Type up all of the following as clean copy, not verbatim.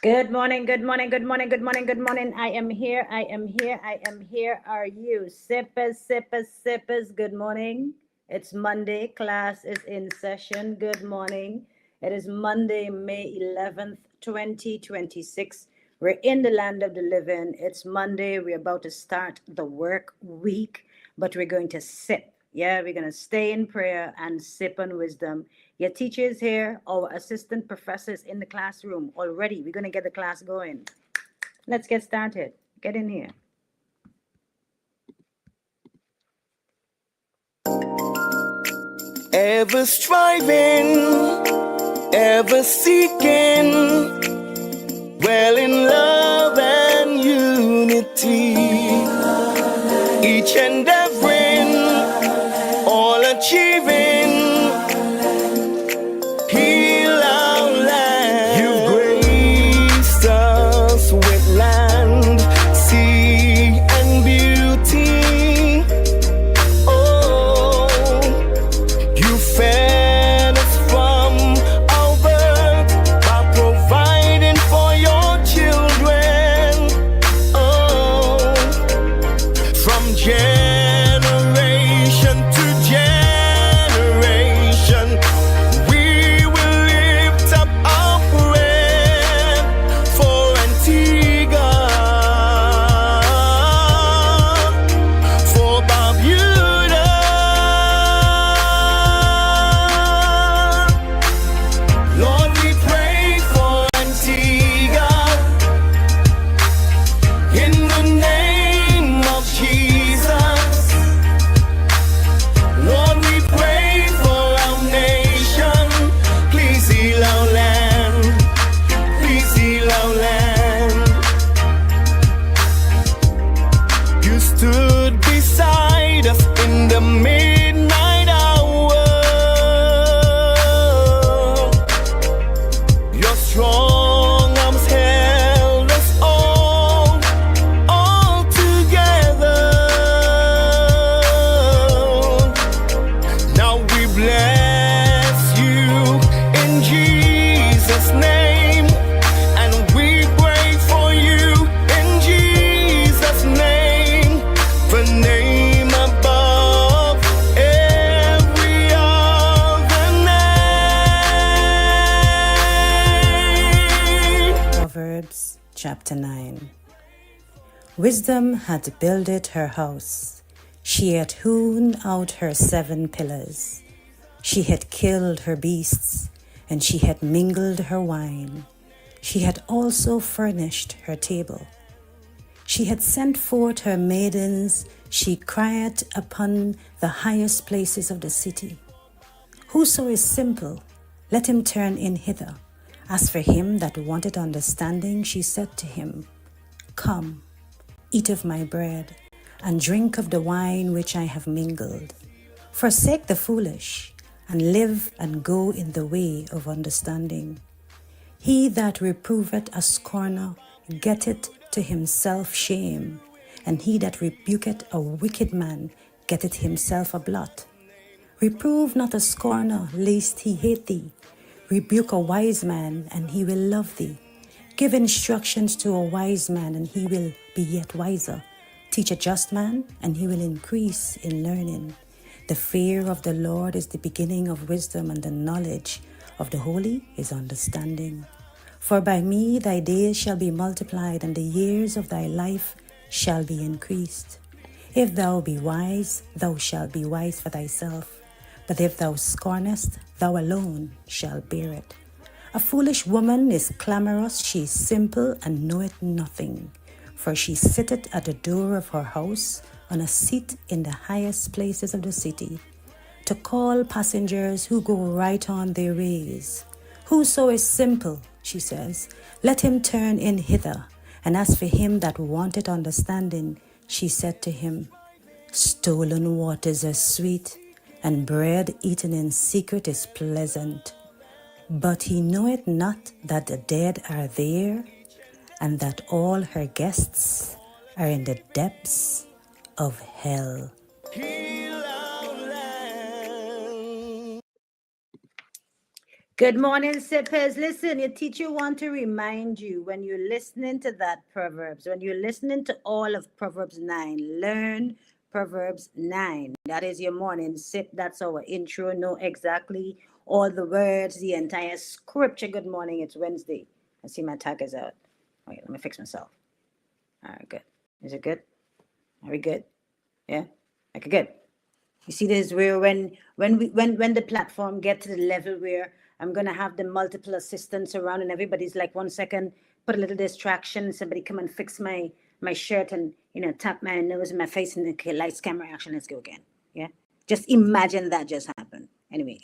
Good morning, good morning, good morning, good morning, good morning. I am here, I am here, I am here. Are you? Sippers, sippers, sippers. Good morning. It's Monday. Class is in session. Good morning. It is Monday, May 11th, 2026. We're in the land of the living. It's Monday. We're about to start the work week, but we're going to sip. Yeah, we're going to stay in prayer and sip on wisdom. Your teacher is here, our assistant professors in the classroom already. We're going to get the class going. Let's get started. Get in here. Ever striving, ever seeking, well in love and unity, each endeavoring, all achieving. Heal our land. You graced us with land, sea, and beauty. Oh, you fed us from our birth by providing for your children. Oh, from generation to generation, we will lift up our prayer for Antigua, for Barbuda. Lord, we pray for Antigua in the name of Jesus. Lord, we pray for our nation. Please heal our land. Please heal our land. You stood beside us in the midnight hour. Your strong arms held us all together. Now we bless you in Jesus' name, and we pray for you in Jesus' name, the name above every other name. Proverbs chapter 9. Wisdom had builded her house. She had hewn out her 7 pillars. She had killed her beasts, and she had mingled her wine. She had also furnished her table. She had sent forth her maidens. She cried upon the highest places of the city. Whoso is simple, let him turn in hither. As for him that wanted understanding, she said to him, Come, eat of my bread, and drink of the wine which I have mingled. Forsake the foolish, and live and go in the way of understanding. He that reproveth a scorner getteth to himself shame, and he that rebuketh a wicked man getteth himself a blot. Reprove not a scorner, lest he hate thee. Rebuke a wise man, and he will love thee. Give instructions to a wise man, and he will be yet wiser. Teach a just man, and he will increase in learning. The fear of the Lord is the beginning of wisdom, and the knowledge of the holy is understanding. For by me thy days shall be multiplied, and the years of thy life shall be increased. If thou be wise, thou shalt be wise for thyself. But if thou scornest, thou alone shalt bear it. A foolish woman is clamorous, she is simple, and knoweth nothing. For she sitteth at the door of her house, on a seat in the highest places of the city, to call passengers who go right on their ways. Whoso is simple, she says, let him turn in hither. And as for him that wanted understanding, she said to him, Stolen waters are sweet, and bread eaten in secret is pleasant. But he knoweth not that the dead are there, and that all her guests are in the depths of hell. Good morning, sippers. Listen, your teacher want to remind you when you're listening to that Proverbs, when you're listening to all of Proverbs 9, learn Proverbs 9. That is your morning sip. That's our intro. Know exactly all the words, the entire scripture. Good morning. It's Wednesday. I see my tag is out. Wait, let me fix myself. All right, good. Is it good? Are we good? Yeah? Okay, good. You see, this is where when the platform get to the level where I'm gonna have the multiple assistants around and everybody's like 1 second, put a little distraction, somebody come and fix my shirt and tap my nose and my face and okay, lights, camera, action, let's go again. Yeah. Just imagine that just happened. Anyway.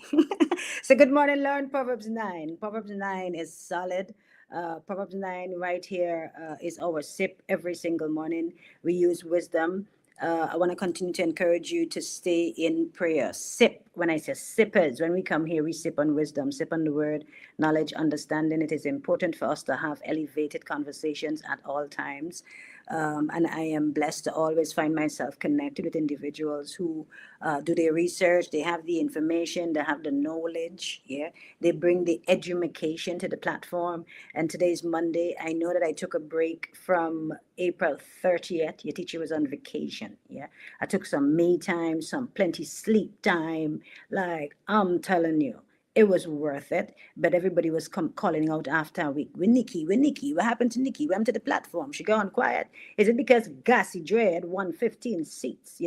So good morning, learn Proverbs 9. Proverbs 9 is solid. Proverbs 9 right here is our sip every single morning. We use wisdom. I want to continue to encourage you to stay in prayer. Sip. When I say sippers, when we come here, we sip on wisdom, sip on the word, knowledge, understanding. It is important for us to have elevated conversations at all times. And I am blessed to always find myself connected with individuals who do their research. They have the information, they have the knowledge. Yeah, they bring the education to the platform. And today's Monday. I know that I took a break from April 30th. Your teacher was on vacation. Yeah, I took some me time, some plenty sleep time. Like I'm telling you, it was worth it. But everybody was calling out after a week. With Nikki, what happened to Nikki? What happened to the platform? She gone quiet. Is it because Gassy Dread won 15 seats?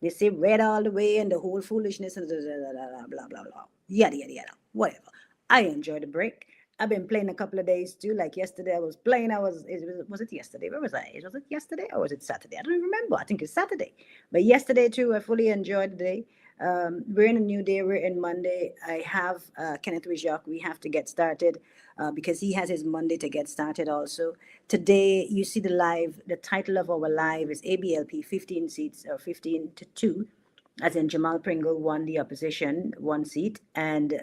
They say red all the way and the whole foolishness and blah blah blah blah. Yada yada yada. Whatever. I enjoyed the break. I've been playing a couple of days too. Like yesterday, I was playing. Was it yesterday? Where was I? Was it yesterday or was it Saturday? I don't even remember. I think it's Saturday. But yesterday too, I fully enjoyed the day. We're in a new day. We're in Monday. I have Kenneth Rijak. We have to get started because he has his Monday to get started also. Today, you see the live. The title of our live is ABLP 15 seats or 15 to 2, as in Jamal Pringle won the opposition 1 seat, and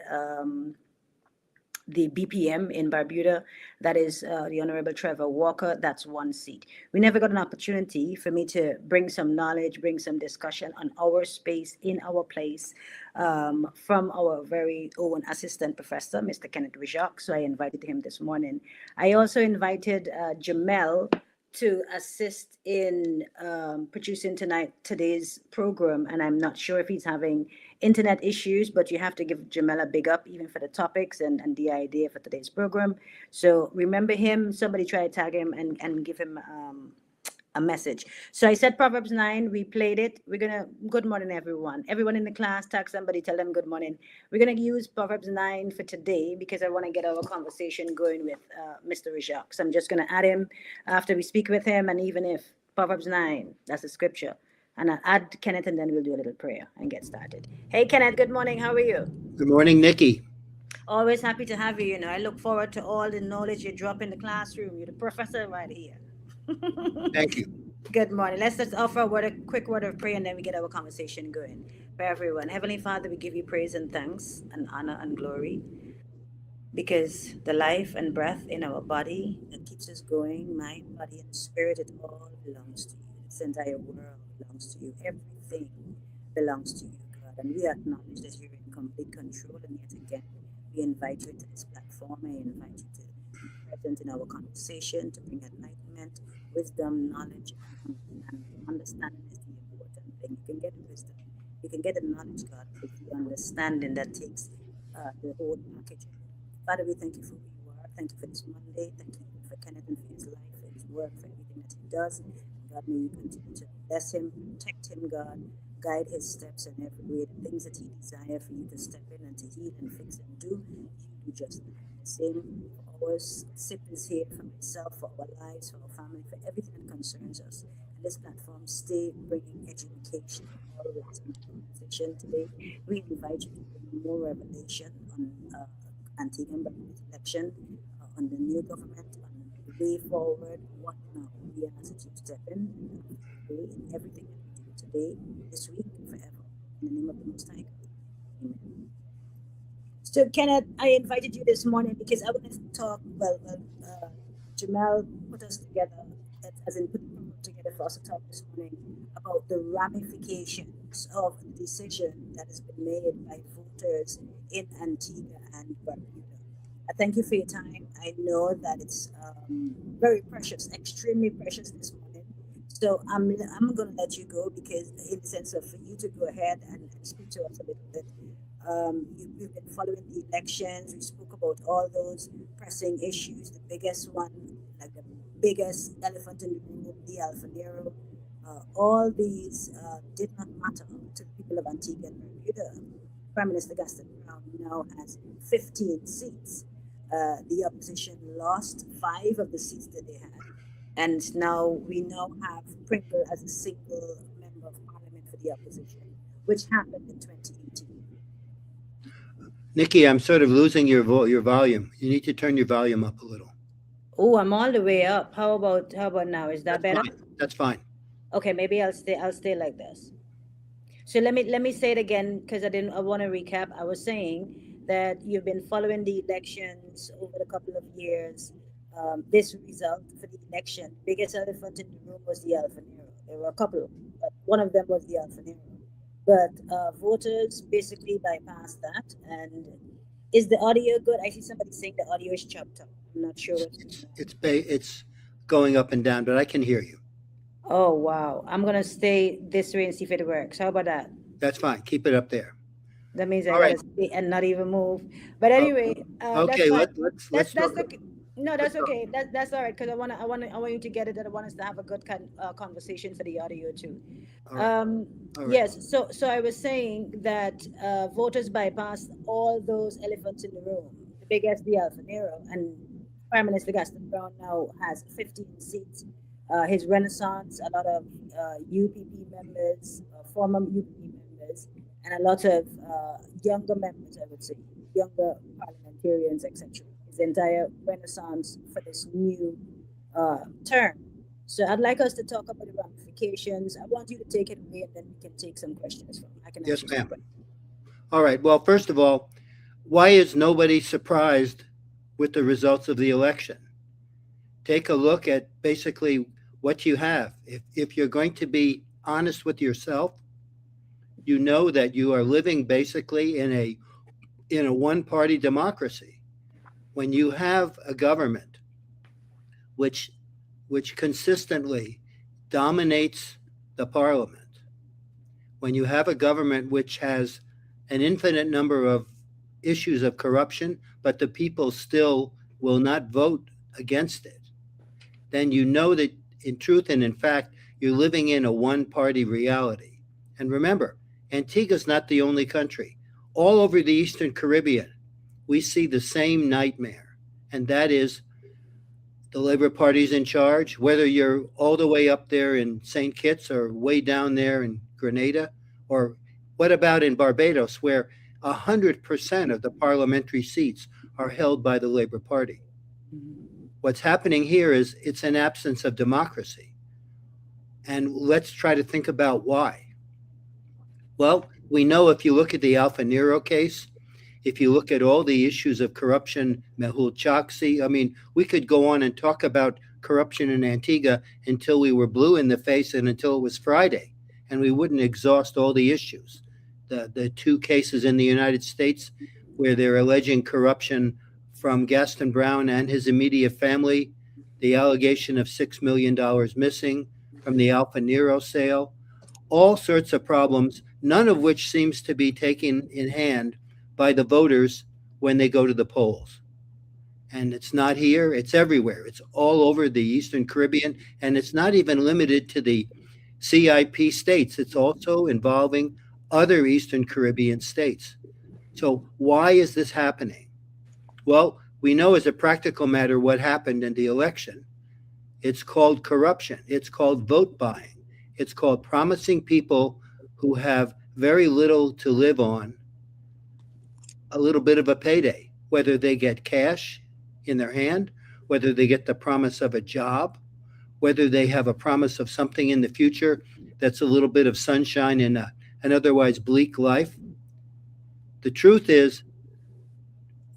the BPM in Barbuda, that is the Honorable Trevor Walker, that's 1 seat. We never got an opportunity for me to bring some knowledge, bring some discussion on our space, in our place, from our very own assistant professor, Mr. Kenneth Rijak. So I invited him this morning. I also invited Jamel to assist in producing today's program, and I'm not sure if he's having internet issues, but you have to give Jamel a big up even for the topics and the idea for today's program. So remember him. Somebody try to tag him and give him a message. So I said Proverbs 9, we played it. We're going to, good morning, everyone. Everyone in the class, tag somebody, tell them good morning. We're going to use Proverbs 9 for today because I want to get our conversation going with Mr. Rijak. So I'm just going to add him after we speak with him. And even if Proverbs 9, that's the scripture. And I'll add Kenneth and then we'll do a little prayer and get started. Hey, Kenneth, good morning. How are you? Good morning, Nikki. Always happy to have you. I look forward to all the knowledge you drop in the classroom. You're the professor right here. Thank you. Good morning. Let's just offer a quick word of prayer and then we get our conversation going. For everyone, Heavenly Father, we give you praise and thanks and honor and glory because the life and breath in our body that keeps us going, mind, body, and spirit, it all belongs to you. This entire world belongs to you. Everything belongs to you, God. And we acknowledge that you're in complete control. And yet again, we invite you to this platform. I invite you to be present in our conversation, to bring enlightenment, wisdom, knowledge, and understanding is the important thing. You can get wisdom, you can get the knowledge, God, but it's the understanding that takes the whole package. Father, we thank you for who you are. Thank you for this Monday. Thank you for Kenneth and for his life, for his work, for everything that he does. God, may you continue to bless him, protect him, God. Guide his steps in every way. The things that he desires for you to step in and to heal and fix and do, you do just that. The same for ours. SIP is here for myself, for our lives, for our family, for everything that concerns us. And this platform stay bringing education always in the conversation today. We invite you to bring more revelation on Antigua and Barbuda's election, on the new government, on the way forward, what now. We ask that you step in in everything that we do today, this week, forever. In the name of the Most High God. Amen. So, Kenneth, I invited you this morning because I wanted to talk. Jamel put us together, as in put the program together for us to talk this morning about the ramifications of the decision that has been made by voters in Antigua and Barbuda. I thank you for your time. I know that it's very precious, extremely precious this morning. So I'm going to let you go because, in the sense of for you to go ahead and speak to us a little bit. You've been following the elections. We spoke about all those pressing issues. The biggest one, like the biggest elephant in the room, the Alpha Nero. All these did not matter to the people of Antigua and Barbuda. Prime Minister Gaston Brown now has 15 seats. The opposition lost 5 of the seats that they had, and now we have Pringle as a single member of parliament for the opposition, which happened in 2018. Nikki, I'm sort of losing your volume. You need to turn your volume up a little. Oh, I'm all the way up. How about now? Is that better? Fine. That's fine. Okay, maybe I'll stay like this. So let me say it again because I want to recap. I was saying that you've been following the elections over a couple of years. This result for the election, biggest elephant in the room was the Alpha Nero. There were a couple, but one of them was the Alpha Nero. But voters basically bypassed that. And is the audio good? I see somebody saying the audio is chopped up. I'm not sure what's going on. It's going up and down, but I can hear you. Oh, wow. I'm going to stay this way and see if it works. How about that? That's fine. Keep it up there. That means I All got right. to stay and not even move. But anyway, Okay, that's let's that's talk. okay. No, that's okay. That's all right because I want you to get it. That I want us to have a good conversation for the audio too. All right. All right. Yes. So I was saying that voters bypassed all those elephants in the room. The biggest, the Alpha Nero, and Prime Minister Gaston Brown now has 15 seats. His Renaissance, a lot of UPP members, former UPP members, and a lot of younger members, I would say, younger parliamentarians, etc. His entire Renaissance for this new term. So I'd like us to talk about the ramifications. I want you to take it away, and then we can take some questions from. I can Yes, answer some ma'am. questions. All right. Well, first of all, why is nobody surprised with the results of the election? Take a look at basically what you have. If you're going to be honest with yourself, you know that you are living basically in a one-party democracy. When you have a government which consistently dominates the parliament, when you have a government which has an infinite number of issues of corruption, but the people still will not vote against it, then you know that in truth and in fact, you're living in a one-party reality. And remember, Antigua's not the only country. All over the Eastern Caribbean, we see the same nightmare, and that is the Labor Party's in charge, whether you're all the way up there in St. Kitts or way down there in Grenada, or what about in Barbados, where 100% of the parliamentary seats are held by the Labor Party. What's happening here is it's an absence of democracy. And let's try to think about why. Well, we know if you look at the Alpha Nero case, if you look at all the issues of corruption, Mehul Choksi, I mean, we could go on and talk about corruption in Antigua until we were blue in the face and until it was Friday, and we wouldn't exhaust all the issues. The 2 cases in the United States where they're alleging corruption from Gaston Brown and his immediate family, the allegation of $6 million missing from the Alpha Nero sale, all sorts of problems, none of which seems to be taken in hand by the voters when they go to the polls. And it's not here, it's everywhere. It's all over the Eastern Caribbean, and it's not even limited to the CIP states. It's also involving other Eastern Caribbean states. So why is this happening? Well, we know as a practical matter what happened in the election. It's called corruption. It's called vote buying. It's called promising people who have very little to live on a little bit of a payday, whether they get cash in their hand, whether they get the promise of a job, whether they have a promise of something in the future that's a little bit of sunshine in an otherwise bleak life. The truth is,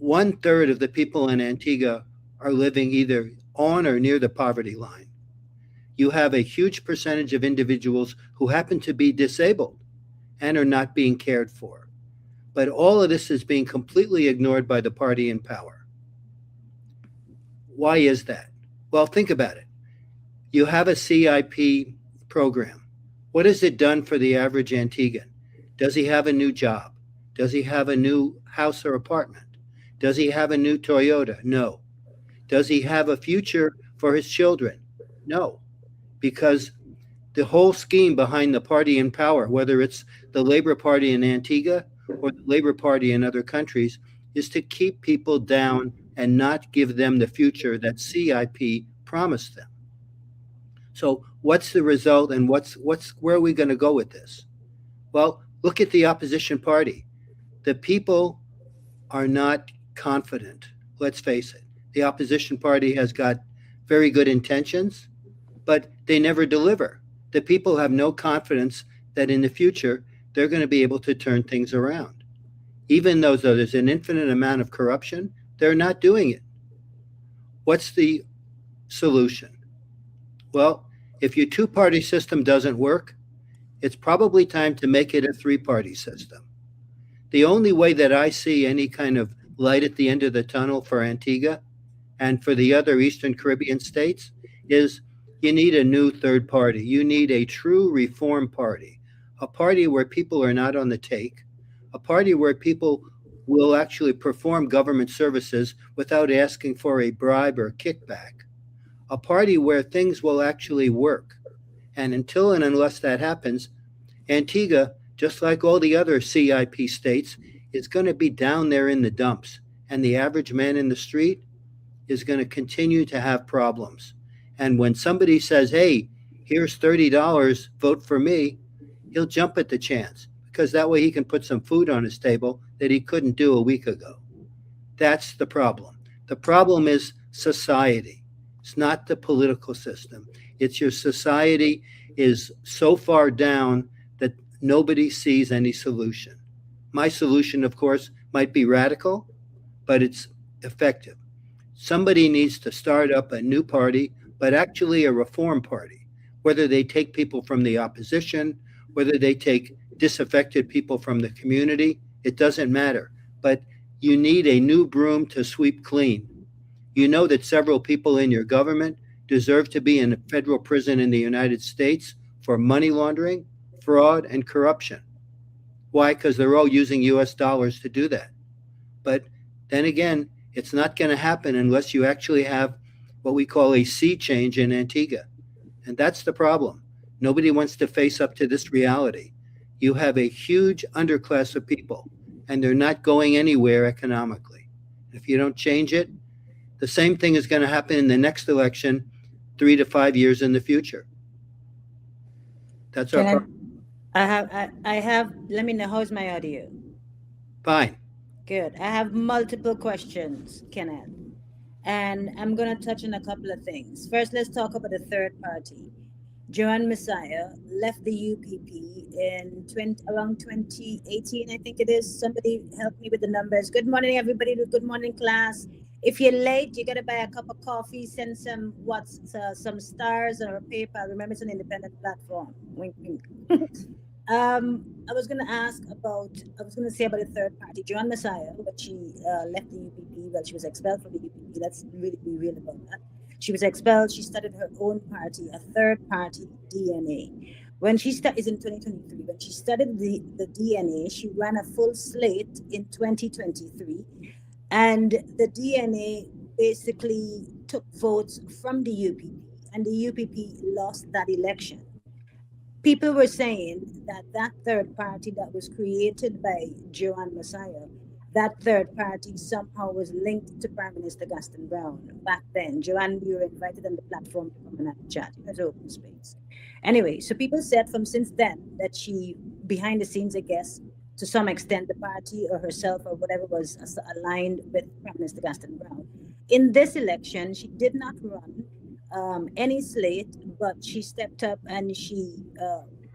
1/3 of the people in Antigua are living either on or near the poverty line. You have a huge percentage of individuals who happen to be disabled and are not being cared for. But all of this is being completely ignored by the party in power. Why is that? Well, think about it. You have a CIP program. What has it done for the average Antiguan? Does he have a new job? Does he have a new house or apartment? Does he have a new Toyota? No. Does he have a future for his children? No. Because the whole scheme behind the party in power, whether it's the Labor Party in Antigua or the Labor Party in other countries, is to keep people down and not give them the future that CIP promised them. So what's the result, and where are we going to go with this? Well, look at the opposition party. The people are not confident. Let's face it. The opposition party has got very good intentions, but they never deliver. The people have no confidence that in the future they're going to be able to turn things around. Even though there's an infinite amount of corruption, they're not doing it. What's the solution? Well, if your two-party system doesn't work, it's probably time to make it a three-party system. The only way that I see any kind of light at the end of the tunnel for Antigua and for the other Eastern Caribbean states is you need a new third party. You need a true reform party, a party where people are not on the take, a party where people will actually perform government services without asking for a bribe or kickback, a party where things will actually work. And until and unless that happens, Antigua, just like all the other CIP states, is going to be down there in the dumps. And the average man in the street is going to continue to have problems. And when somebody says, hey, here's $30, vote for me, he'll jump at the chance because that way he can put some food on his table that he couldn't do a week ago. That's the problem. The problem is society. It's not the political system. It's your society is so far down that nobody sees any solution. My solution, of course, might be radical, but it's effective. Somebody needs to start up a new party, but actually a reform party, whether they take people from the opposition, whether they take disaffected people from the community, it doesn't matter. But you need a new broom to sweep clean. You know that several people in your government deserve to be in a federal prison in the United States for money laundering, fraud, and corruption. Why? Because they're all using US dollars to do that. But then again, it's not going to happen unless you actually have what we call a sea change in Antigua. And that's the problem. Nobody wants to face up to this reality. You have a huge underclass of people, and they're not going anywhere economically. If you don't change it, the same thing is going to happen in the next election 3 to 5 years in the future. That's our problem. I have, let me know, how's my audio? Fine. Good. I have multiple questions, Kenneth. And I'm going to touch on a couple of things. First, let's talk about the third party. Joan Messiah left the UPP in around 2018, I think it is. Somebody help me with the numbers. Good morning, everybody. Good morning, class. If you're late, you got to buy a cup of coffee, send some stars or a PayPal. Remember, it's an independent platform. Wink, wink. I was going to say about the third party. Joan Messiah, when she left the UPP, well, she was expelled from the UPP. Let's really be real about that. She was expelled. She started her own party, a third party, DNA. When she is in 2023, when she started the DNA, she ran a full slate in 2023. And the DNA basically took votes from the UPP, and the UPP lost that election. People were saying that third party that was created by Joan Messiah, that third party somehow was linked to Prime Minister Gaston Brown back then. Joanne, you were invited on the platform to come and chat. It was open space. Anyway, so people said from since then that she, behind the scenes, I guess, to some extent, the party or herself or whatever was aligned with Prime Minister Gaston Brown. In this election, she did not run any slate, but she stepped up and she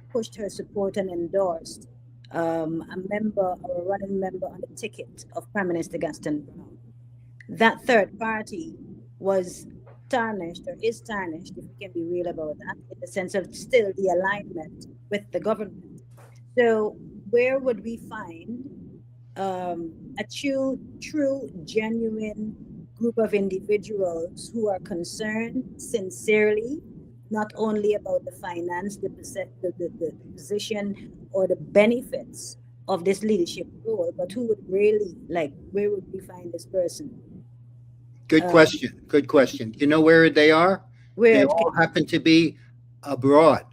pushed her support and endorsed a running member on the ticket of Prime Minister Gaston Brown. That third party was tarnished, or is tarnished, if we can be real about that, in the sense of still the alignment with the government. So where would we find a true, genuine group of individuals who are concerned sincerely, not only about the finance, the position, or the benefits of this leadership role, but who would really, like, where would we find this person? Good Um, question. Good question. You know where they are? They where, all happen to be abroad.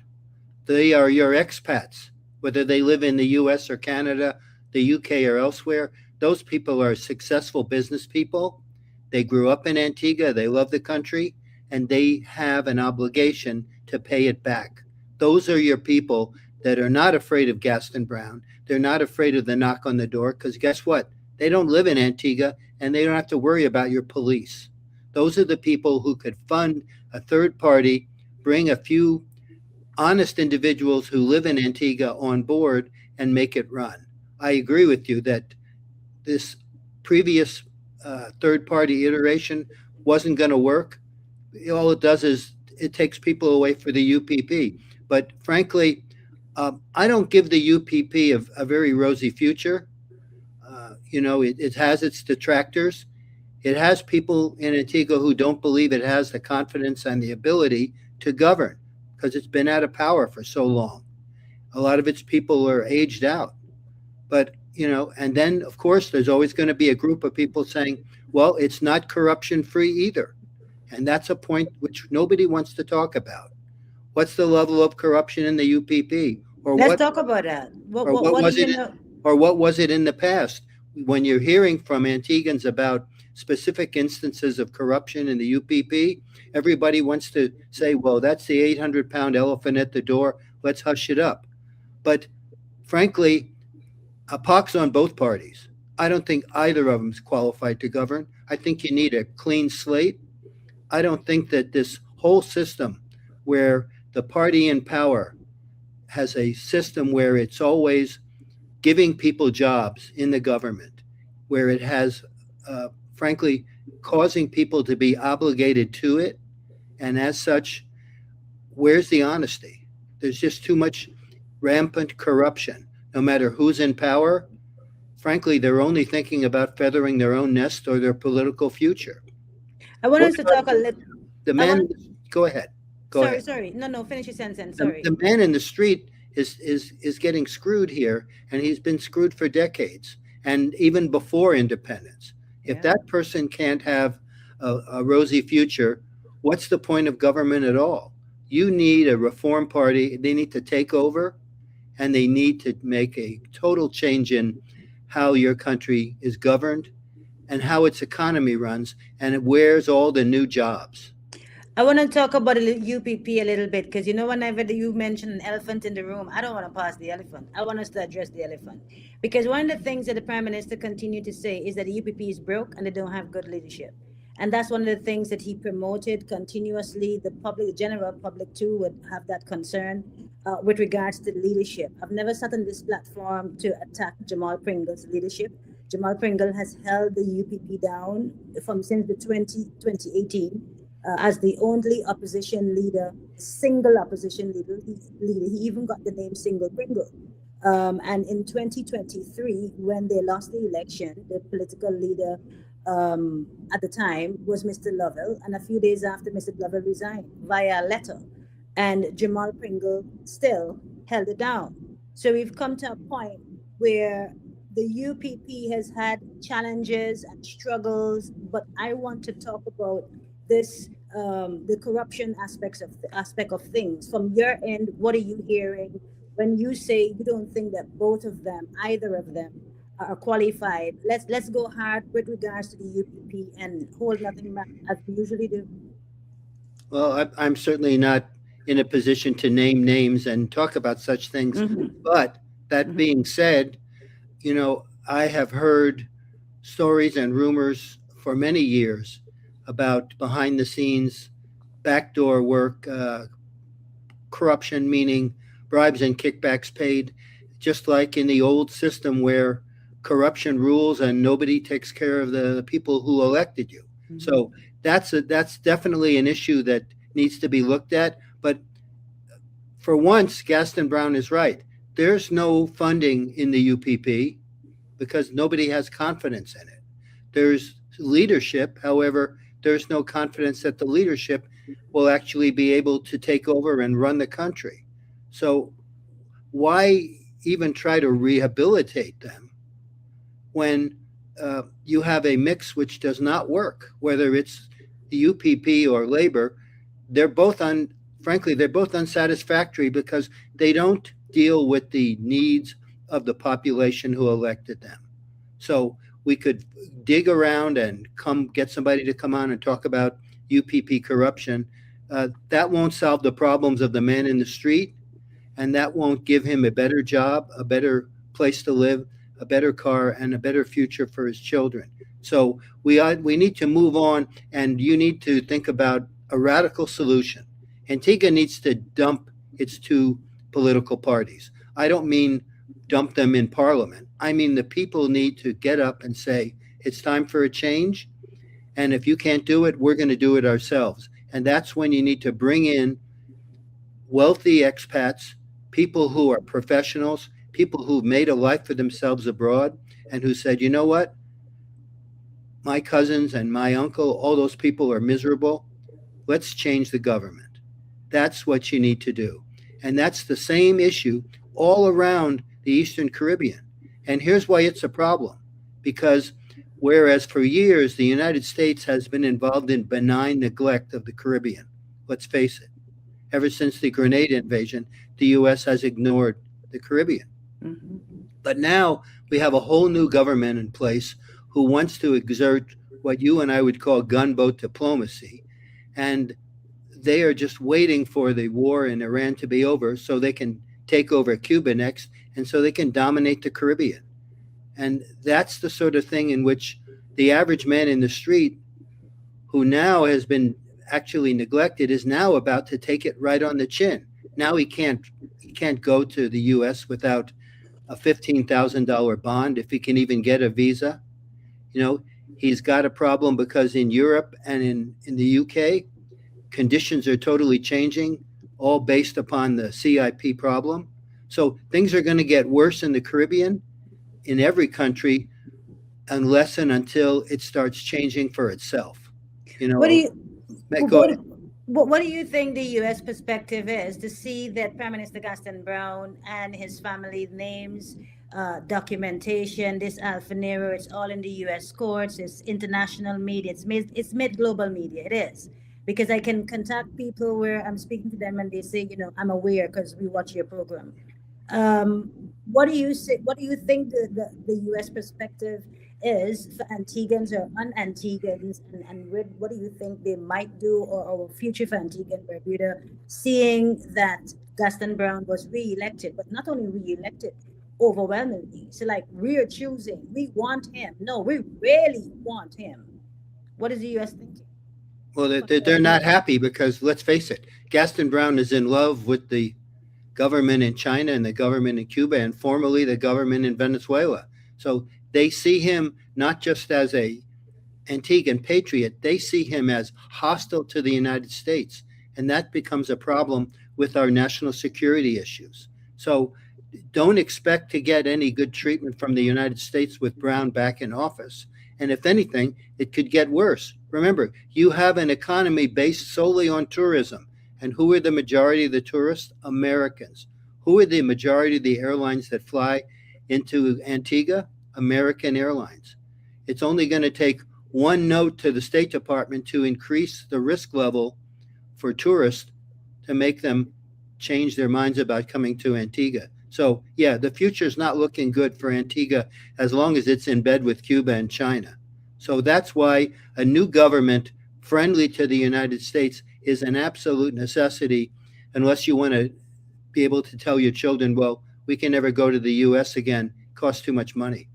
They are your expats, whether they live in the US or Canada, the UK or elsewhere. Those people are successful business people. They grew up in Antigua, they love the country, and they have an obligation to pay it back. Those are your people that are not afraid of Gaston Brown. They're not afraid of the knock on the door because guess what? They don't live in Antigua and they don't have to worry about your police. Those are the people who could fund a third party, bring a few honest individuals who live in Antigua on board and make it run. I agree with you that this previous third party iteration wasn't going to work. All it does is it takes people away for the UPP. But frankly, I don't give the UPP a very rosy future. It has its detractors. It has people in Antigua who don't believe it has the confidence and the ability to govern because it's been out of power for so long. A lot of its people are aged out. But, and then, of course, there's always going to be a group of people saying, well, it's not corruption free either. And that's a point which nobody wants to talk about. What's the level of corruption in the UPP? let's talk about that. What do you know? Or what was it in the past? When you're hearing from Antiguans about specific instances of corruption in the UPP, everybody wants to say, well, that's the 800-pound elephant at the door. Let's hush it up. But frankly, a pox on both parties. I don't think either of them is qualified to govern. I think you need a clean slate. I don't think that this whole system where the party in power has a system where it's always giving people jobs in the government, where it has, frankly, causing people to be obligated to it. And as such, where's the honesty? There's just too much rampant corruption. No matter who's in power, frankly, they're only thinking about feathering their own nest or their political future. I want us to talk a little. The man, go ahead. Go ahead. Sorry. No, finish your sentence. Sorry. The man in the street is getting screwed here, and he's been screwed for decades, and even before independence. If that person can't have a rosy future, what's the point of government at all? You need a reform party. They need to take over, and they need to make a total change in how your country is governed and how its economy runs, and where's all the new jobs. I want to talk about the UPP a little bit because, whenever you mention an elephant in the room, I don't want to pass the elephant. I want us to address the elephant. Because one of the things that the Prime Minister continued to say is that the UPP is broke and they don't have good leadership. And that's one of the things that he promoted continuously. The general public too, would have that concern with regards to leadership. I've never sat on this platform to attack Jamal Pringle's leadership. Jamal Pringle has held the UPP down since the 2018. As the only opposition leader, single opposition leader. He even got the name Single Pringle. And in 2023, when they lost the election, the political leader at the time was Mr. Lovell. And a few days after, Mr. Lovell resigned via a letter. And Jamal Pringle still held it down. So we've come to a point where the UPP has had challenges and struggles, but I want to talk about this, the corruption aspect of things. From your end, what are you hearing when you say you don't think that either of them are qualified? Let's go hard with regards to the UPP and hold nothing back as we usually do. Well, I'm certainly not in a position to name names and talk about such things. Mm-hmm. But that mm-hmm. being said, I have heard stories and rumors for many years about behind the scenes backdoor work, corruption, meaning bribes and kickbacks paid, just like in the old system where corruption rules and nobody takes care of the people who elected you. Mm-hmm. So that's definitely an issue that needs to be looked at. But for once, Gaston Brown is right. There's no funding in the UPP because nobody has confidence in it. There's leadership. However, there's no confidence that the leadership will actually be able to take over and run the country. So why even try to rehabilitate them when you have a mix which does not work, whether it's the UPP or Labor? They're both frankly, they're both unsatisfactory because they don't deal with the needs of the population who elected them. So we could dig around and come get somebody to come on and talk about UPP corruption. That won't solve the problems of the man in the street, and that won't give him a better job, a better place to live, a better car, and a better future for his children. So we need to move on, and you need to think about a radical solution. Antigua needs to dump its two political parties. I don't mean dump them in parliament. I mean the people need to get up and say, it's time for a change, and if you can't do it, we're going to do it ourselves. And that's when you need to bring in wealthy expats, people who are professionals, people who've made a life for themselves abroad, and who said, you know what? My cousins and my uncle, all those people are miserable. Let's change the government. That's what you need to do. And that's the same issue all around the Eastern Caribbean. And here's why it's a problem. Because whereas for years the United States has been involved in benign neglect of the Caribbean, let's face it, ever since the Grenada invasion, the U.S. has ignored the Caribbean. Mm-hmm. But now we have a whole new government in place who wants to exert what you and I would call gunboat diplomacy. And they are just waiting for the war in Iran to be over so they can take over Cuba next, and so they can dominate the Caribbean. And that's the sort of thing in which the average man in the street, who now has been actually neglected, is now about to take it right on the chin. Now he can't go to the U.S. without a $15,000 bond, if he can even get a visa. You know, he's got a problem because in Europe and in the UK, conditions are totally changing, all based upon the CIP problem. So things are going to get worse in the Caribbean, in every country, unless and until it starts changing for itself. You know, what do you think the U.S. perspective is to see that Prime Minister Gaston Brown and his family names, documentation, this Alfanero, it's all in the U.S. courts, it's international media, it's made global media, it is. Because I can contact people where I'm speaking to them and they say, you know, I'm aware because we watch your program. What do you say? What do you think the U.S. perspective is for Antiguans or un-Antiguans, and what do you think they might do or future for Antigua and Barbuda, seeing that Gaston Brown was re-elected, but not only re-elected, overwhelmingly. So like we're choosing, we want him. No, we really want him. What is the U.S. thinking? Well, they're not happy because, let's face it, Gaston Brown is in love with the government in China and the government in Cuba and formerly the government in Venezuela. So they see him not just as a Antiguan patriot, they see him as hostile to the United States. And that becomes a problem with our national security issues. So don't expect to get any good treatment from the United States with Brown back in office. And if anything, it could get worse. Remember, you have an economy based solely on tourism. And who are the majority of the tourists? Americans. Who are the majority of the airlines that fly into Antigua? American Airlines. It's only going to take one note to the State Department to increase the risk level for tourists to make them change their minds about coming to Antigua. So, yeah, the future is not looking good for Antigua as long as it's in bed with Cuba and China. So that's why a new government friendly to the United States is an absolute necessity, unless you want to be able to tell your children, well, we can never go to the U.S. again. It costs too much money.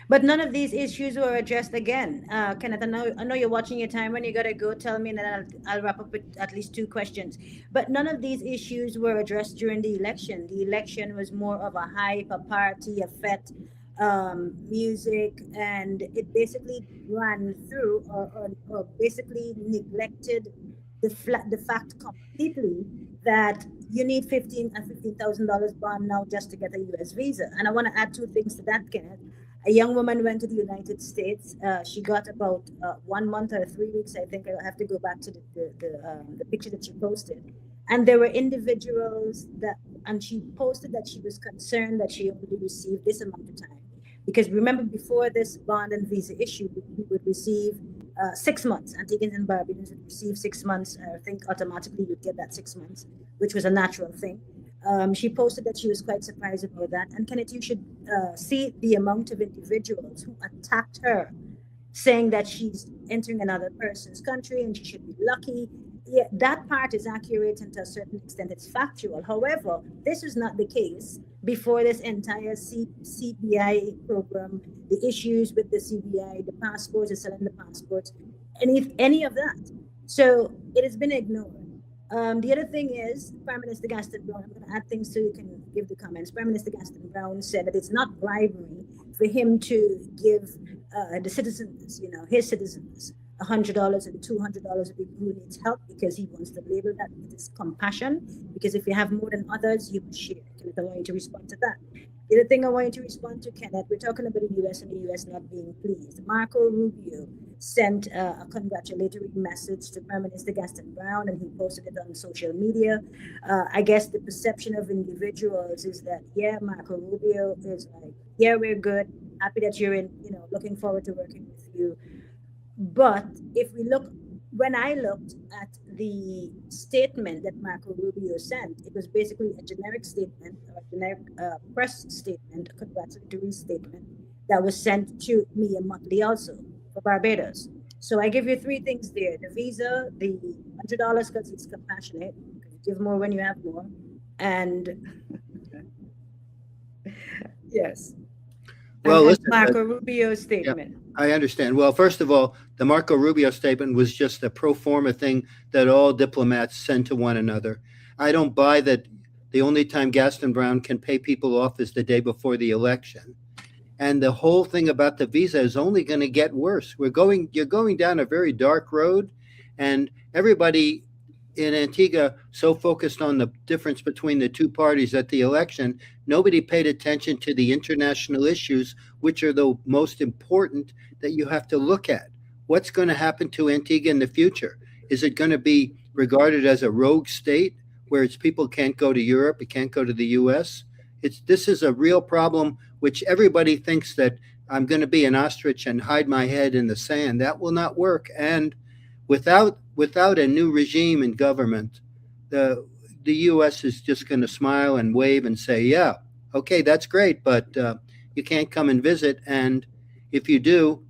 But none of these issues were addressed again. Kenneth, I know you're watching your time. When you got to go, tell me, and then I'll wrap up with at least two questions. But none of these issues were addressed during the election. The election was more of a hype, a party, a fete, music, and it basically ran through or basically neglected the fact completely that you need $15,000 bond now just to get a U.S. visa. And I want to add two things to that, Kenneth. A young woman went to the United States. She got about 1 month or 3 weeks. I think I have to go back to the picture that she posted. And there were individuals that, and she posted that she was concerned that she only received this amount of time. Because remember, before this bond and visa issue, we would receive 6 months. Antiguans and Barbadians would receive 6 months. I think automatically you'd get that 6 months, which was a natural thing. She posted that she was quite surprised about that. And Kenneth, you should see the amount of individuals who attacked her, saying that she's entering another person's country and she should be lucky. Yeah, that part is accurate, and to a certain extent it's factual. However, this is not the case before this entire CBI program, the issues with the CBI, the passports, the selling the passports, any of that. So it has been ignored. The other thing is, Prime Minister Gaston Brown, I'm going to add things so you can give the comments. Prime Minister Gaston Brown said that it's not bribery for him to give the citizens, his citizens, $100 and $200 of people who needs help, because he wants to label that it is compassion. Because if you have more than others, you will share. Kenneth, I want you to respond to that. The other thing I want you to respond to, Kenneth, we're talking about the U.S. and the U.S. not being pleased. Marco Rubio sent a congratulatory message to Prime Minister Gaston Brown, and he posted it on social media. I guess the perception of individuals is that, yeah, Marco Rubio is like, yeah, we're good, happy that you're in, looking forward to working with you. But if we look, when I looked at the statement that Marco Rubio sent, it was basically a generic statement, or a generic press statement, a congratulatory statement that was sent to Mia Mottley also for Barbados. So I give you three things there: the visa, the $100 because he's compassionate, give more when you have more, and yes. Well, and listen, Marco Rubio's statement. Yeah, I understand. Well, first of all, the Marco Rubio statement was just a pro forma thing that all diplomats send to one another. I don't buy that the only time Gaston Brown can pay people off is the day before the election. And the whole thing about the visa is only going to get worse. You're going down a very dark road, and everybody in Antigua so focused on the difference between the two parties at the election, nobody paid attention to the international issues, which are the most important that you have to look at. What's going to happen to Antigua in the future? Is it going to be regarded as a rogue state where its people can't go to Europe, it can't go to the US? This is a real problem, which everybody thinks that I'm going to be an ostrich and hide my head in the sand. That will not work. And without a new regime in government, the U.S. is just going to smile and wave and say, yeah, okay, that's great, but you can't come and visit. And if you do,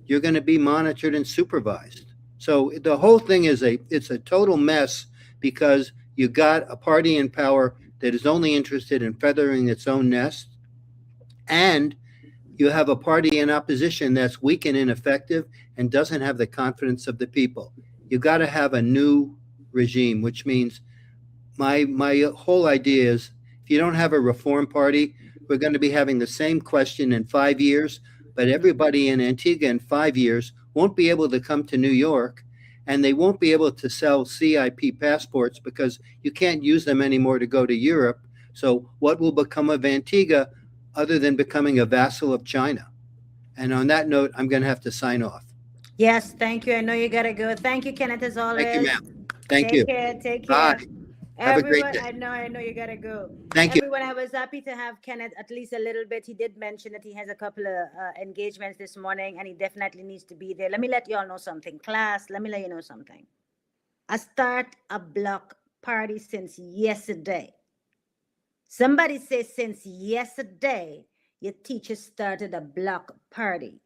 you're going to be monitored and supervised. So the whole thing it's a total mess, because you got a party in power that is only interested in feathering its own nest, and you have a party in opposition that's weak and ineffective and doesn't have the confidence of the people. You got to have a new regime, which means my whole idea is, if you don't have a reform party, we're going to be having the same question in 5 years, but everybody in Antigua in 5 years won't be able to come to New York, and they won't be able to sell CIP passports because you can't use them anymore to go to Europe. So what will become of Antigua other than becoming a vassal of China? And on that note, I'm going to have to sign off. Yes, thank you. I know you got to go. Thank you, Kenneth, as always. Thank you, ma'am. Thank you. Take care. Bye. Have a great day. I know you got to go. Thank you. Everyone, I was happy to have Kenneth at least a little bit. He did mention that he has a couple of engagements this morning, and he definitely needs to be there. Let me let you all know something. Class, let me let you know something. I start a block party since yesterday. Somebody says since yesterday, your teacher started a block party.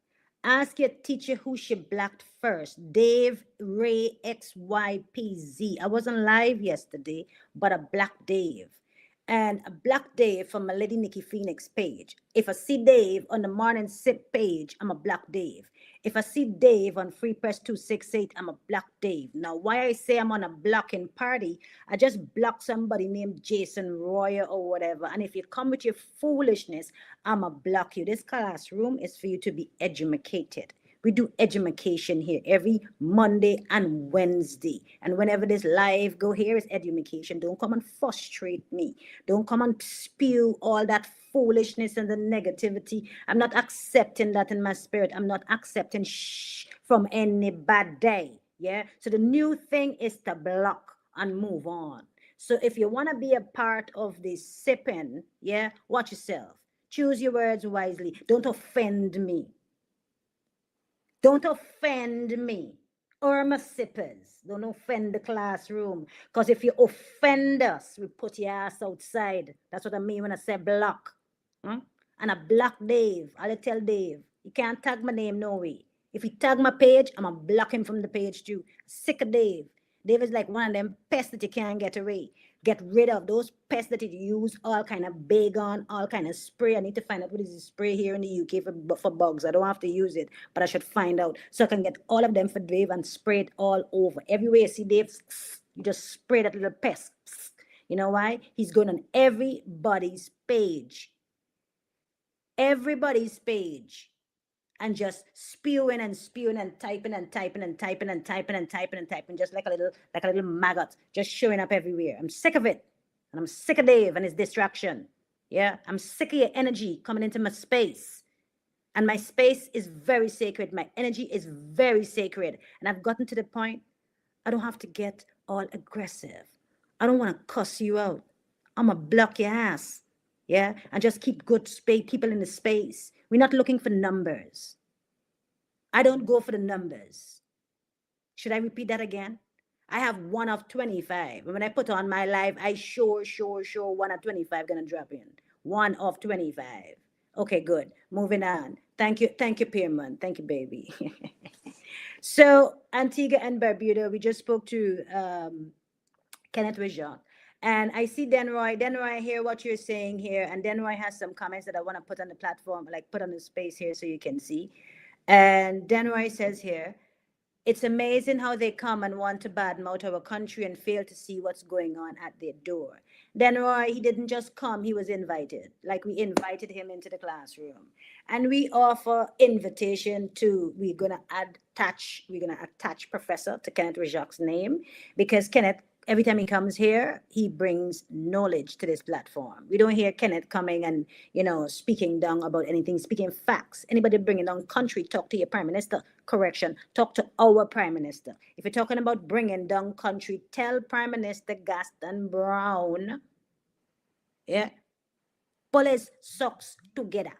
Ask your teacher who she blocked first. Dave Ray XYPZ. I wasn't live yesterday, but I blocked Dave. And I blocked Dave from my lady Nikki Phoenix page. If I see Dave on the morning sip page, I'm a block Dave. If I see Dave on Free Press 268, I'm a block Dave. Now, why I say I'm on a blocking party, I just block somebody named Jason Royer or whatever. And if you come with your foolishness, I'm a block you. This classroom is for you to be educated. We do edumacation here every Monday and Wednesday. And whenever this live go here is edumacation. Don't come and frustrate me. Don't come and spew all that foolishness and the negativity. I'm not accepting that in my spirit. I'm not accepting from any bad day. Yeah. So the new thing is to block and move on. So if you want to be a part of this sipping, yeah, watch yourself. Choose your words wisely. Don't offend me. Don't offend me or my sippers. Don't offend the classroom. Because if you offend us, we put your ass outside. That's what I mean when I say block. And I block Dave. I'll tell Dave, you can't tag my name, no way. If he tag my page, I'm going to block him from the page too. Sick of Dave. Dave is like one of them pests that you can't get away. Get rid of those pests that you use all kind of Baygon, all kind of spray. I need to find out what is the spray here in the UK for bugs. I don't have to use it, but I should find out so I can get all of them for Dave and spray it all over. Everywhere you see Dave, you just spray that little pest. You know why? He's going on everybody's page. Everybody's page. And just spewing and spewing and typing and typing and typing and typing and typing and typing, just like a little maggot, just showing up everywhere. I'm sick of it. And I'm sick of Dave and his distraction. Yeah. I'm sick of your energy coming into my space. And my space is very sacred. My energy is very sacred. And I've gotten to the point, I don't have to get all aggressive. I don't want to cuss you out. I'm going to block your ass. Yeah. And just keep good people in the space. We're not looking for numbers. I don't go for the numbers. Should I repeat that again? I have 1 of 25. And when I put on my live, I sure 1 of 25 gonna drop in. 1 of 25. Okay, good. Moving on. Thank you, Piermont. Thank you, baby. So Antigua and Barbuda, we just spoke to Kenneth Wijok. And I see Denroy. Denroy, I hear what you're saying here. And Denroy has some comments that I want to put on the platform, like put on the space here so you can see. And Denroy says here, it's amazing how they come and want to badmouth our country and fail to see what's going on at their door. Denroy, he didn't just come, he was invited. Like we invited him into the classroom. And we offer invitation to, we're gonna attach Professor to Kenneth Wijok's name, because Kenneth, every time he comes here, he brings knowledge to this platform. We don't hear Kenneth coming and, speaking down about anything, speaking facts. Anybody bringing down country, talk to your prime minister. Correction, talk to our prime minister. If you're talking about bringing down country, tell Prime Minister Gaston Brown, yeah, pull his socks together.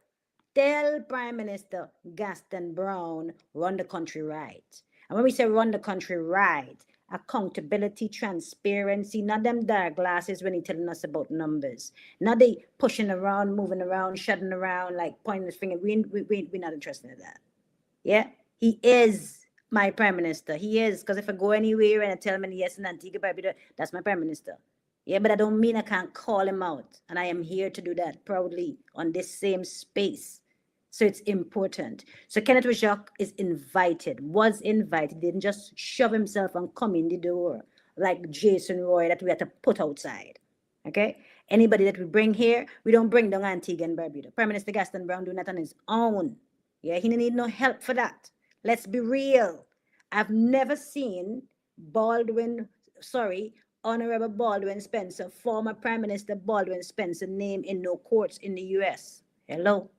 Tell Prime Minister Gaston Brown, run the country right. And when we say run the country right, accountability, transparency, not them dark glasses when he telling us about numbers. Not they pushing around, moving around, shutting around, like pointing his finger. We're not interested in that. Yeah? He is my prime minister. He is, because if I go anywhere and I tell him yes in Antigua Barbuda, that's my prime minister. Yeah, but I don't mean I can't call him out. And I am here to do that proudly on this same space. So it's important. So Kenneth Wijok was invited, didn't just shove himself and come in the door like Jason Roy that we had to put outside. Okay? Anybody that we bring here, we don't bring down Antigua and Barbuda. Prime Minister Gaston Brown doing that on his own. Yeah, he didn't need no help for that. Let's be real. I've never seen Honorable Baldwin Spencer, former Prime Minister Baldwin Spencer, name in no courts in the US. Hello?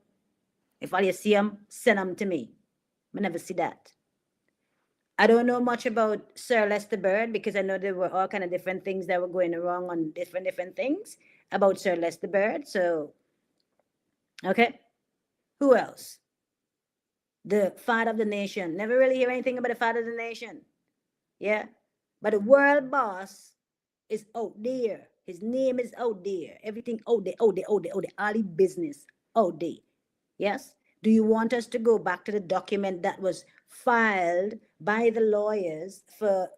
If all you see them, send them to me. I never see that. I don't know much about Sir Lester Bird because I know there were all kind of different things that were going wrong on different things about Sir Lester Bird. So, okay. Who else? The father of the nation. Never really hear anything about the father of the nation. Yeah. But the world boss is out there. His name is out there. Everything out there. All the business out there. Yes. Do you want us to go back to the document that was filed by the lawyers for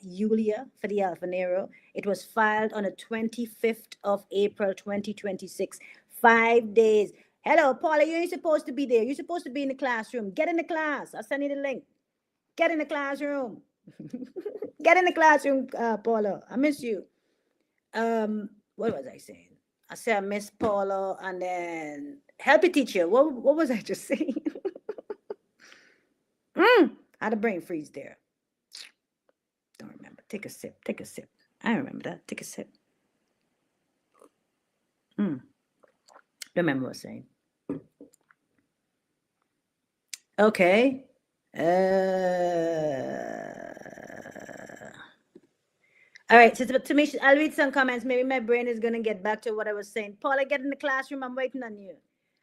Yulia for the Alfanero? It was filed on the 25th of April, 2026. 5 days. Hello, Paula, you ain't supposed to be there. You're supposed to be in the classroom. Get in the class. I'll send you the link. Get in the classroom. Get in the classroom, Paula. I miss you. What was I saying? I said I miss Paula, and then help a teacher. What was I just saying? Had a brain freeze there. Don't remember. Take a sip. Take a sip. I remember that. Take a sip. Remember what I was saying. Okay. All right. So to me, I'll read some comments. Maybe my brain is going to get back to what I was saying. Paula, get in the classroom. I'm waiting on you.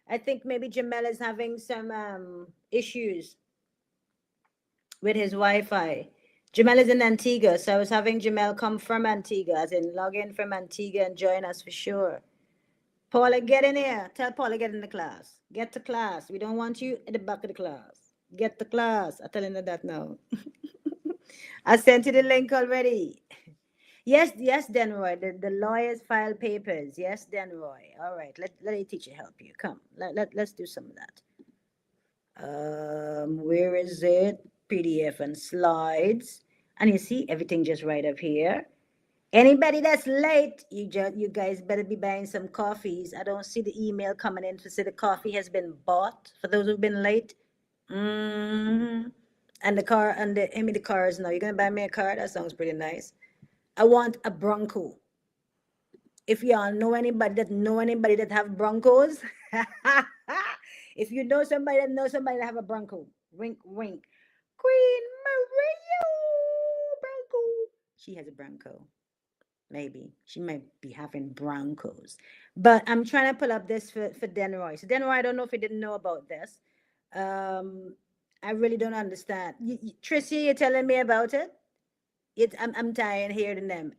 I think maybe Jamel is having some issues with his Wi-Fi. Jamel is in Antigua, so I was having Jamel come from Antigua, as in log in from Antigua and join us for sure. Paula, get in here. Tell Paula get in the class. Get to class. We don't want you at the back of the class. Get to class. I'm telling her that now. I sent you the link already. Yes, Denroy. The lawyers file papers. Yes, Denroy. All right. Let a teacher help you. Come. Let's do some of that. Where is it? PDF and slides. And you see everything just right up here. Anybody that's late, you guys better be buying some coffees. I don't see the email coming in to say the coffee has been bought for those who've been late. And the car, and the cars now. You're gonna buy me a car? That sounds pretty nice. I want a Bronco. If y'all know anybody that have Broncos, if you know somebody that have a Bronco, wink, wink. Queen Maria Bronco. She has a Bronco. Maybe she might be having Broncos, but I'm trying to pull up this for Denroy. So Denroy, I don't know if you didn't know about this. I really don't understand. Tracy, you're telling me about it. I'm tired of hearing them.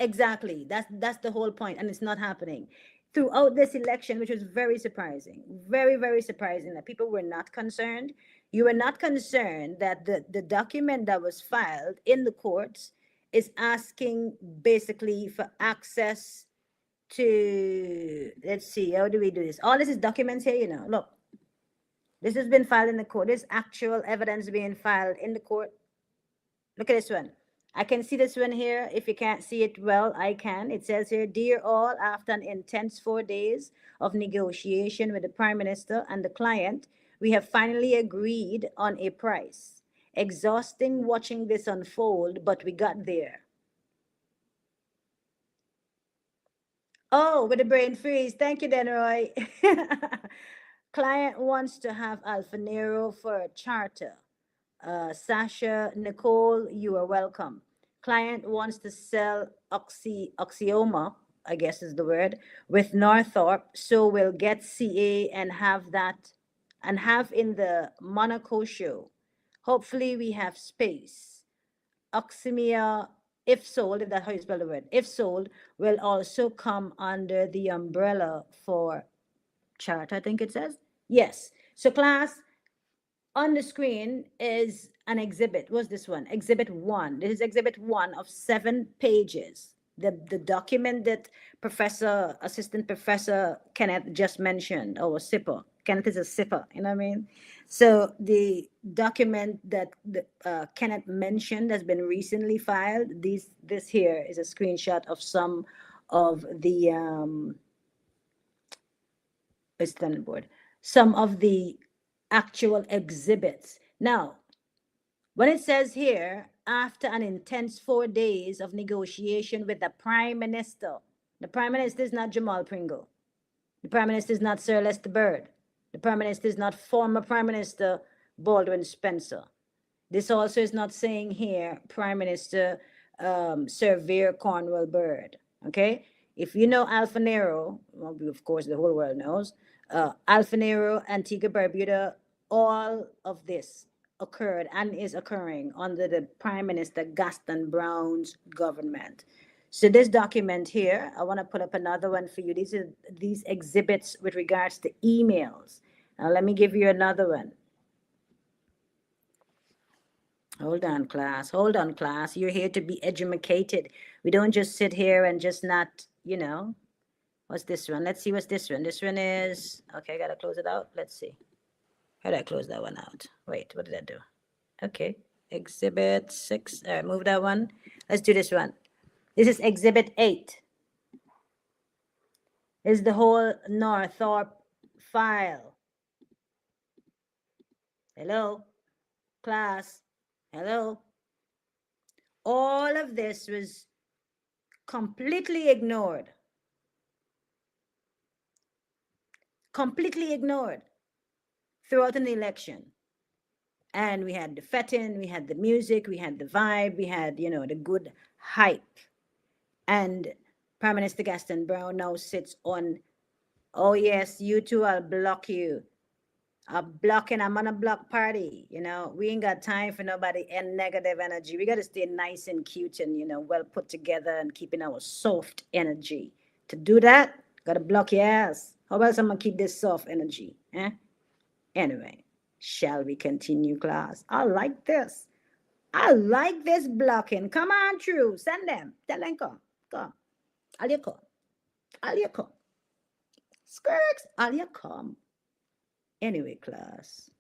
Exactly. That's the whole point, and it's not happening. Throughout this election, which was very surprising, very, very surprising that people were not concerned. You were not concerned that the document that was filed in the courts is asking basically for access to, let's see, how do we do this? All this is documents here, look. This has been filed in the court. There's actual evidence being filed in the court. Look at this one. I can see this one here. If you can't see it well, I can. It says here, dear all, after an intense 4 days of negotiation with the Prime Minister and the client, we have finally agreed on a price. Exhausting watching this unfold, but we got there. Oh, with a brain freeze. Thank you, Denroy. Client wants to have Alfanero for a charter. Sasha, Nicole, you are welcome. Client wants to sell Oxioma, I guess is the word, with Northrop, so we'll get CA and have that, and have in the Monaco show. Hopefully we have space. Oximia, if sold, if that's how you spell the word, if sold, will also come under the umbrella for chart, I think it says. Yes. So class, on the screen is an exhibit. What's this one? Exhibit 1. This is exhibit 1 of 7 pages. The document that Assistant Professor Kenneth just mentioned, or sipper. Kenneth is a sipper, you know what I mean? So the document that Kenneth mentioned has been recently filed. This here is a screenshot of some of the standing board, some of the actual exhibits. Now, when it says here, after an intense 4 days of negotiation with the Prime Minister, the Prime Minister is not Jamal Pringle. The Prime Minister is not Sir Lester Bird. The Prime Minister is not former Prime Minister Baldwin Spencer. This also is not saying here Prime Minister Sir Vere Cornwell Bird. Okay? If you know Alfanero, well, of course the whole world knows, Alfanero, Antigua, Barbuda, all of this occurred and is occurring under the Prime Minister Gaston Brown's government. So this document here, I want to put up another one for you. These exhibits with regards to emails. Now let me give you another one. Hold on, class. Hold on, class. You're here to be educated. We don't just sit here and just not, What's this one? Let's see what's this one. This one is, okay, I got to close it out. Let's see. How did I close that one out? Wait, what did I do? Okay, exhibit 6. All right, move that one. Let's do this one. This is exhibit 8. This is the whole Northrop file. Hello? Class, hello. All of this was completely ignored. Completely ignored throughout an election. And we had the fetting, we had the music, we had the vibe, we had, the good hype. And Prime Minister Gaston Brown now sits on, oh yes, you two, I'll block you. I'm on a block party. We ain't got time for nobody and negative energy. We got to stay nice and cute and, well put together and keeping our soft energy. To do that, got to block your ass. How about someone keep this soft energy? Anyway, shall we continue, class? I like this. I like this blocking. Come on, true. Send them. Tell them come. Come. All you come. All you come. Skirks. All you come. Anyway, class,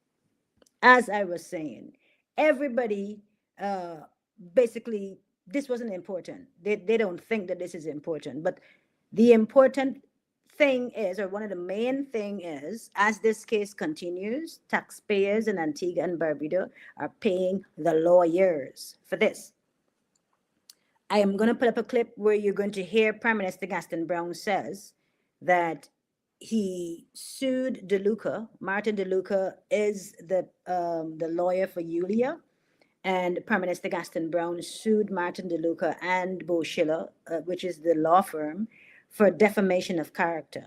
as I was saying, everybody basically, this wasn't important. They don't think that this is important. But the important thing is, or one of the main thing is, as this case continues, taxpayers in Antigua and Barbuda are paying the lawyers for this. I am going to put up a clip where you're going to hear Prime Minister Gaston Brown says that he sued DeLuca. Martin DeLuca is the lawyer for Yulia, and Prime Minister Gaston Brown sued Martin DeLuca and Bo Schiller, which is the law firm, for defamation of character.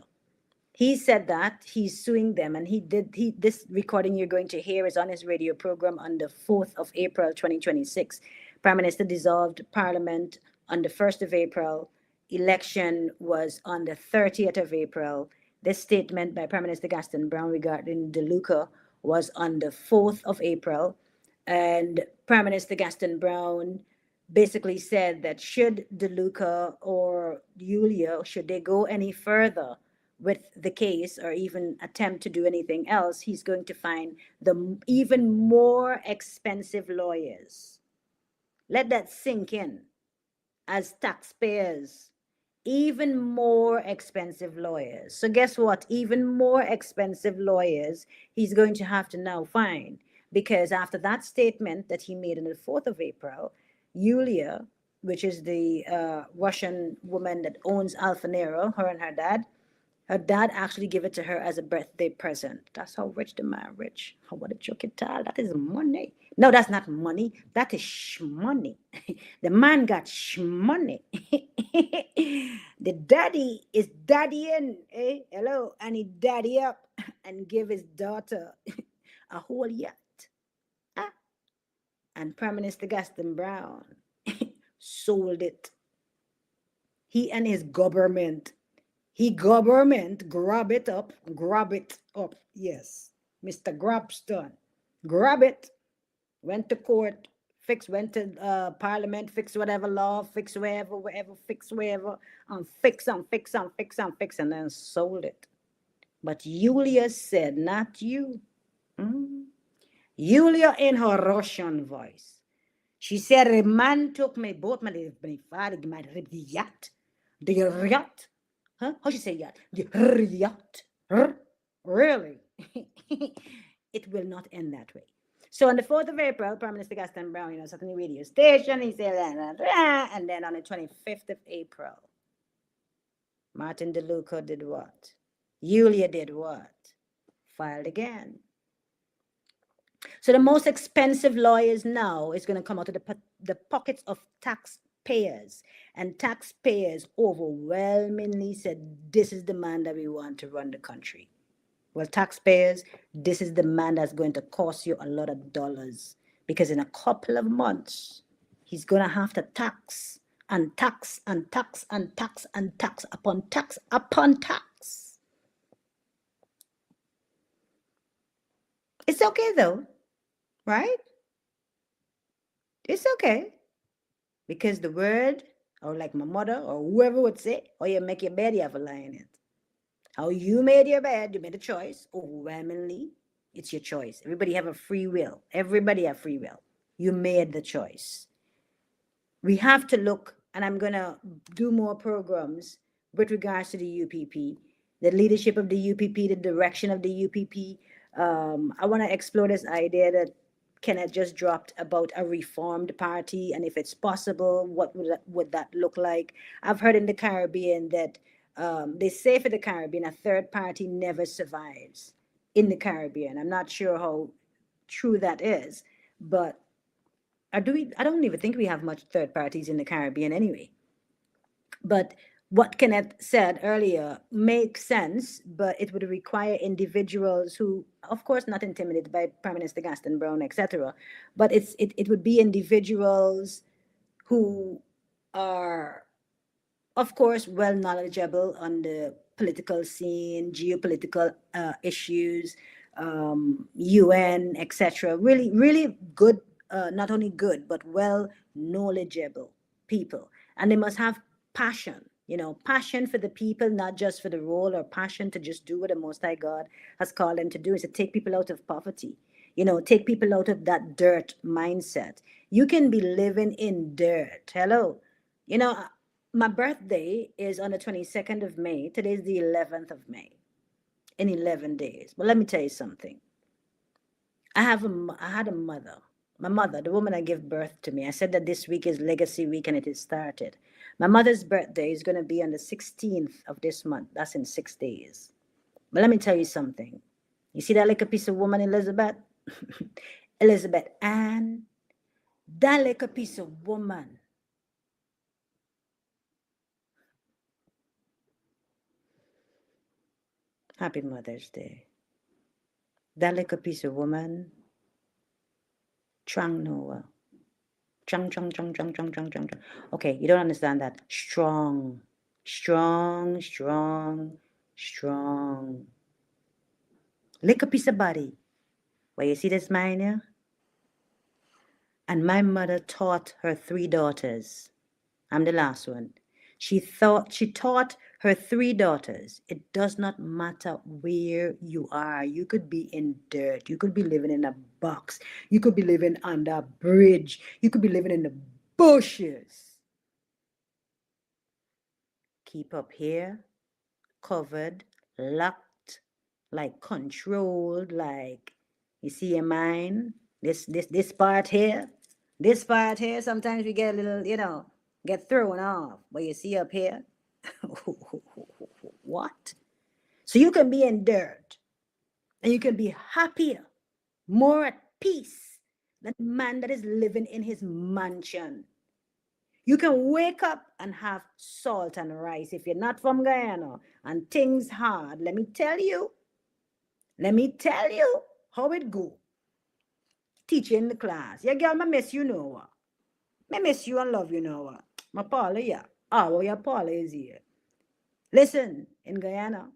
He said that he's suing them, and this recording you're going to hear is on his radio program on the 4th of April 2026. Prime Minister dissolved Parliament on the 1st of April. Election was on the 30th of April. This statement by Prime Minister Gaston Brown regarding DeLuca was on the 4th of April. And Prime Minister Gaston Brown basically said that should DeLuca or Yulia, should they go any further with the case or even attempt to do anything else, he's going to find the even more expensive lawyers. Let that sink in. As taxpayers, even more expensive lawyers. So guess what? Even more expensive lawyers he's going to have to now find, because after that statement that he made on the 4th of April, Yulia, which is the Russian woman that owns Alfa Nero, her and her dad actually gave it to her as a birthday present. That's how rich the man rich. How what a chokital. That is money. No, that's not money. That is shmoney. The man got shmoney. The daddy is daddying. Hello. And he daddy up and give his daughter a whole yacht. And Prime Minister Gaston Brown sold it. He and his government. Grab it up. Yes. Mr. Grabston. Grab it. Went to court, went to Parliament, fix whatever law, fix wherever, and fix, and then sold it. But Yulia said, not you. Yulia in her Russian voice. She said, the man took my boat, my father, the yacht. The yacht. Huh? How she say yacht? The yacht. Really? It will not end that way. So on the 4th of April, Prime Minister Gaston Brown, sat on the radio station, he said, and then on the 25th of April, Martin DeLuca did what? Yulia did what? Filed again. So the most expensive lawyers now is going to come out of the pockets of taxpayers. And taxpayers overwhelmingly said, this is the man that we want to run the country. Well, taxpayers, this is the man that's going to cost you a lot of dollars, because in a couple of months, he's going to have to tax and tax and tax and tax and tax upon tax upon tax. It's okay though, right? It's okay, because the word, or like my mother or whoever would say, oh, you make your bed, you have a lie in it. How you made your bed, you made a choice. Overwhelmingly, it's your choice. Everybody have a free will. Everybody have free will. You made the choice. We have to look, and I'm going to do more programs with regards to the UPP, the leadership of the UPP, the direction of the UPP. I want to explore this idea that Kenneth just dropped about a reformed party, and if it's possible, what would that look like? I've heard in the Caribbean that they say for the Caribbean, a third party never survives in the Caribbean. I'm not sure how true that is, but I don't even think we have much third parties in the Caribbean anyway. But what Kenneth said earlier makes sense, but it would require individuals who, of course, not intimidated by Prime Minister Gaston Brown, etc. But it would be individuals who are, of course, well knowledgeable on the political scene, geopolitical issues, UN, etc. Really, really good, not only good, but well knowledgeable people. And they must have passion, passion for the people, not just for the role, or passion to just do what the Most High God has called them to do, is to take people out of poverty, take people out of that dirt mindset. You can be living in dirt. Hello. My birthday is on the 22nd of May. Today's the 11th of May. In 11 days. But let me tell you something. I had a mother. My mother, the woman that gave birth to me. I said that this week is Legacy Week and it is started. My mother's birthday is going to be on the 16th of this month. That's in 6 days. But let me tell you something. You see that little piece of woman, Elizabeth? Elizabeth Ann? That little piece of woman. Happy Mother's Day. That little piece of woman, Trang Noah. Trang. Okay, you don't understand that. Strong. Little piece of body. Where you see this mine here? And my mother taught her 3 daughters. I'm the last one. She taught her 3 daughters. It does not matter where you are. You could be in dirt. You could be living in a box. You could be living under a bridge. You could be living in the bushes. Keep up here, covered, locked, like controlled, like, you see your mind? This part here, sometimes we get a little, get thrown off. But you see up here, what? So you can be in dirt and you can be happier, more at peace than the man that is living in his mansion. You can wake up and have salt and rice. If you're not from Guyana and things hard, let me tell you how it go. Teach you in the class. Yeah, girl, I miss you, know what? I miss you and love you, know what? My Paula, yeah. Well, your Paula is here. Listen, in Guyana,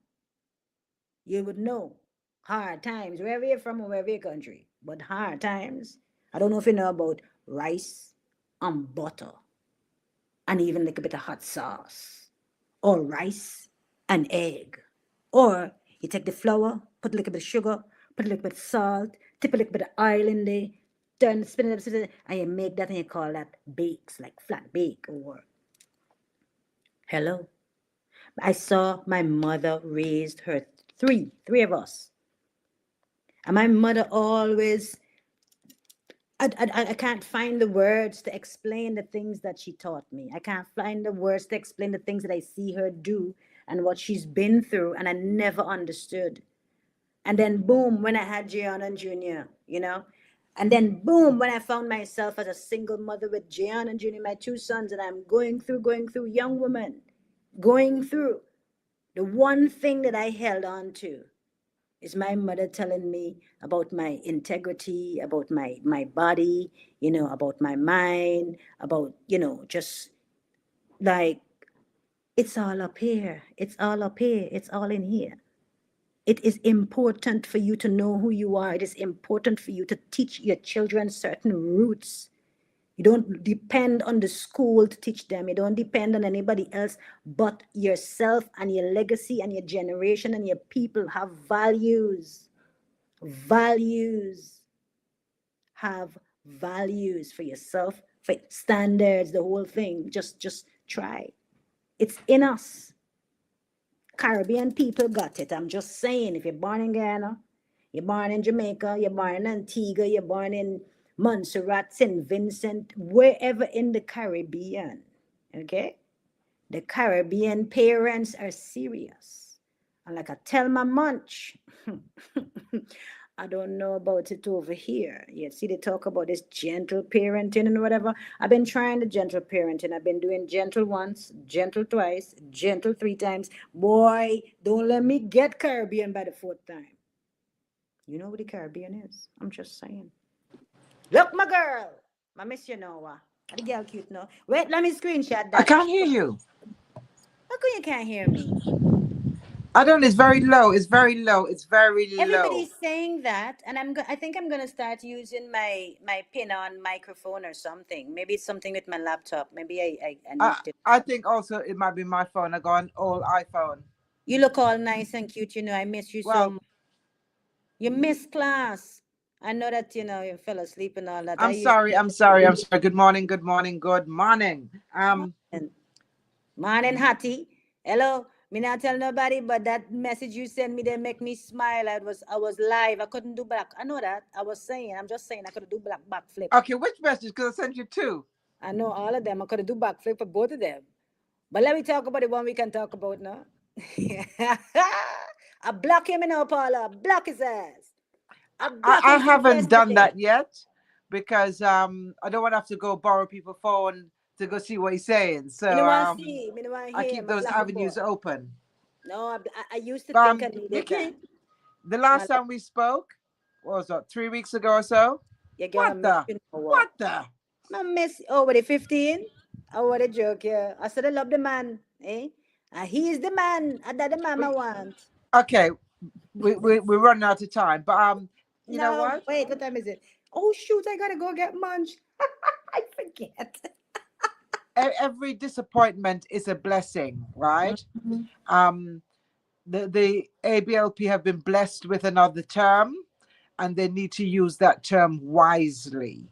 you would know hard times, wherever you're from or wherever your country, but hard times. I don't know if you know about rice and butter and even like a bit of hot sauce, or rice and egg. Or you take the flour, put a little bit of sugar, put a little bit of salt, tip a little bit of oil in there, spin it up, and you make that and you call that bakes, like flat bake. Or hello. I saw my mother raised her three of us. And my mother always, I can't find the words to explain the things that she taught me. I can't find the words to explain the things that I see her do and what she's been through, and I never understood. And then boom, when I had Gianna Jr., and then boom, when I found myself as a single mother with Gianna Jr., my 2 sons, and I'm going through, young woman, going through. The one thing that I held on to is my mother telling me about my integrity, about my body, about my mind, about, just like, it's all up here. It's all up here. It's all in here. It is important for you to know who you are. It is important for you to teach your children certain roots. You don't depend on the school to teach them. You don't depend on anybody else but yourself and your legacy and your generation and your people. Have values. Values. Have values for yourself, for standards, the whole thing. Just try. It's in us. Caribbean people got it. I'm just saying, if you're born in Guyana, you're born in Jamaica, you're born in Antigua, you're born in Montserrat, St. Vincent, wherever in the Caribbean. Okay? The Caribbean parents are serious. And like I tell my munch, I don't know about it over here. You see, they talk about this gentle parenting and whatever. I've been trying the gentle parenting. I've been doing gentle once, gentle twice, gentle 3 times. Boy, don't let me get Caribbean by the 4th time. You know what the Caribbean is? I'm just saying. Look, my girl. I miss you now. The girl cute now. Wait, let me screenshot I that. can't hear you. How come you can't hear me? I don't. It's very low. It's very low. It's very low. Everybody's saying that, and I think I'm gonna start using my pin-on microphone or something. Maybe it's something with my laptop. Maybe I need to. I think also it might be my phone. I got an old iPhone. You look all nice and cute. You know, I miss you so Well, much. You miss class. I know that you fell asleep and all that. I'm sorry. I'm sorry. I'm sorry. Good morning. Good morning. Good morning. Morning, Hattie. Hello. Me not tell nobody, but that message you sent me, they make me smile. I was live. I couldn't do back. I know that. I'm just saying I couldn't do backflip. Okay, which message? Because I sent you 2. I know all of them. I could do backflip for both of them. But let me talk about the one we can talk about now. I block him in our Paula. Block his ass. I haven't done that yet because I don't want to have to go borrow people's phone to go see what he's saying. So I keep those avenues open. No, I used to think I needed Nikki, that. the last time we spoke, what was that, 3 weeks ago or so? What the? I miss. Oh, what, 15? Oh, what a joke, yeah. I said I love the man, eh? He is the man. That the man I want. Okay, we're running out of time, but you know what? Wait, what time is it? Oh shoot, I gotta go get munch. I forget. Every disappointment is a blessing, right? The ABLP have been blessed with another term, and they need to use that term wisely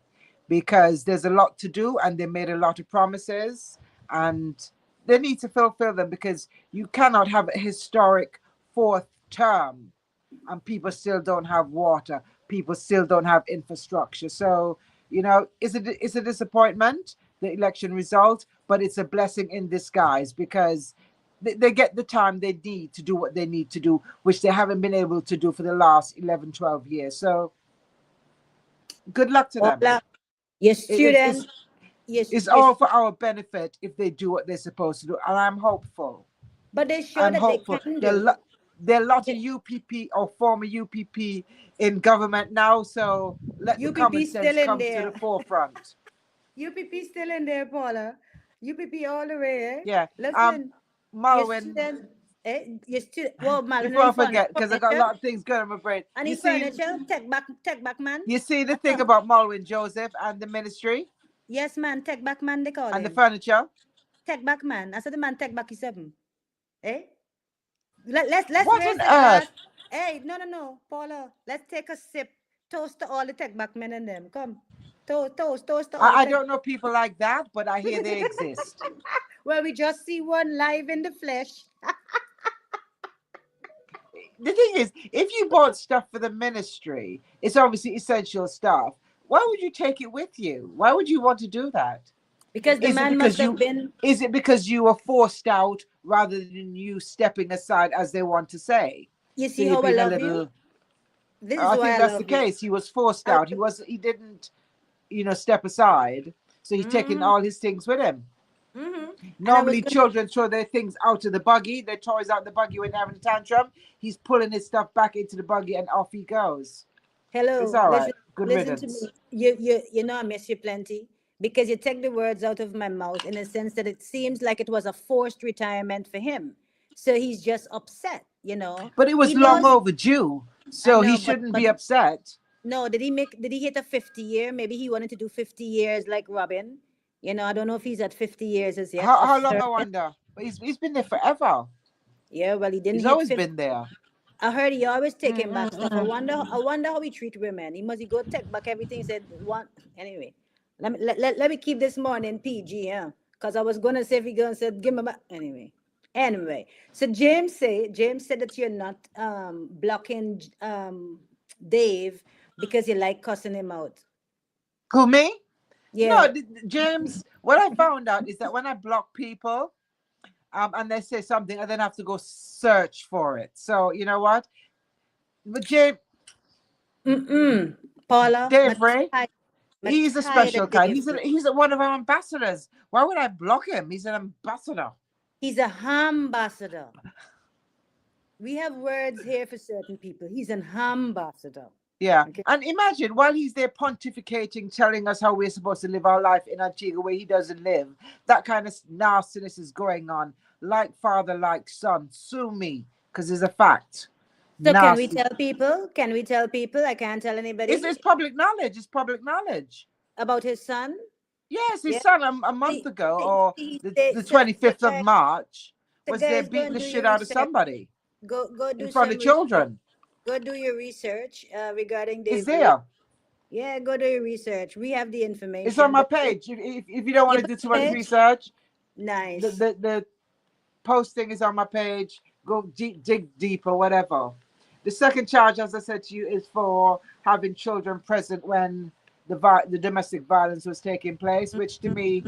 because there's a lot to do and they made a lot of promises and they need to fulfill them because you cannot have a historic 4th term and people still don't have water, people still don't have infrastructure. So it's a disappointment, the election result, but it's a blessing in disguise because they get the time they need to do what they need to do, which they haven't been able to do for the last 11, 12 years. So good luck to them. Yes, students. It's all for our benefit if they do what they're supposed to do. And I'm hopeful. But they show that hopeful. They can do. There are a lot of UPP or former UPP in government now, so let the common sense come to the forefront. UPP still in there, Paula. UPP all the way, eh? Yeah. Listen, Malwin. Well, Malwin. Before I forget, because I got a lot of things going on my brain. And his furniture, tech back man. You see the thing about Malwin Joseph and the ministry? Yes, man, tech back man, they call him. And the furniture? Tech back man. I said the man tech back is 7. Eh? Let's what raise on the earth? glass. Hey, no, Paula. Let's take a sip. Toast to all the tech back men and them. Come. Toast to all I don't know people like that, but I hear they exist. Well, we just see one live in the flesh. The thing is, if you bought stuff for the ministry, it's obviously essential stuff. Why would you take it with you? Why would you want to do that? Because the man must have been. Is it because you were forced out rather than you stepping aside, as they want to say? You see how I love you? This is I why think that's the case. He was forced out. He didn't, step aside. So he's taking all his things with him. Normally, children throw their things out of the buggy, their toys out the buggy when they're having a tantrum. He's pulling his stuff back into the buggy and off he goes. Hello. It's all right. Good riddance. Listen to me. You know I miss you plenty because you take the words out of my mouth in a sense that it seems like it was a forced retirement for him. So he's just upset, But it was long overdue, so he shouldn't be upset. No, did he hit a 50 year? Maybe he wanted to do 50 years like Robin. I don't know if he's at 50 years as yet. How long, I wonder? But he's been there forever. Yeah, well, he didn't. He's always been there. I heard he always taking back stuff. I wonder how he treat women. He must go take back everything. He said one anyway. Let me keep this morning PG, because I was gonna say if he gonna said give me back anyway. So James said that you're not blocking Dave because you like cussing him out. Who, me? Yeah. No, James, what I found out is that when I block people, and they say something, I then have to go search for it. So you know what? But James, Paula, Dave Ray, I'm he's a tired special of kind. Dave. He's one of our ambassadors. Why would I block him? He's an ambassador. He's a ambassador. We have words here for certain people. He's an ambassador. Yeah. Okay. And imagine while he's there pontificating, telling us how we're supposed to live our life in Antigua where he doesn't live, that kind of nastiness is going on. Like father, like son. Sue me, because it's a fact. So Nasty. can we tell people? Can we tell people? I can't tell anybody. It's public knowledge. It's public knowledge. About his son? Yes, his Yeah. son a month ago, or the So 25th of March, was there guys, go beating and the do shit your out of research. somebody Go do in front some of children. Go do your research regarding Dave. It's there. Yeah, go do your research. We have the information. It's on my page. If you don't want to do too much page? research, Nice. the posting is on my page. Go dig deeper, whatever. The second charge, as I said to you, is for having children present when the domestic violence was taking place, which to me.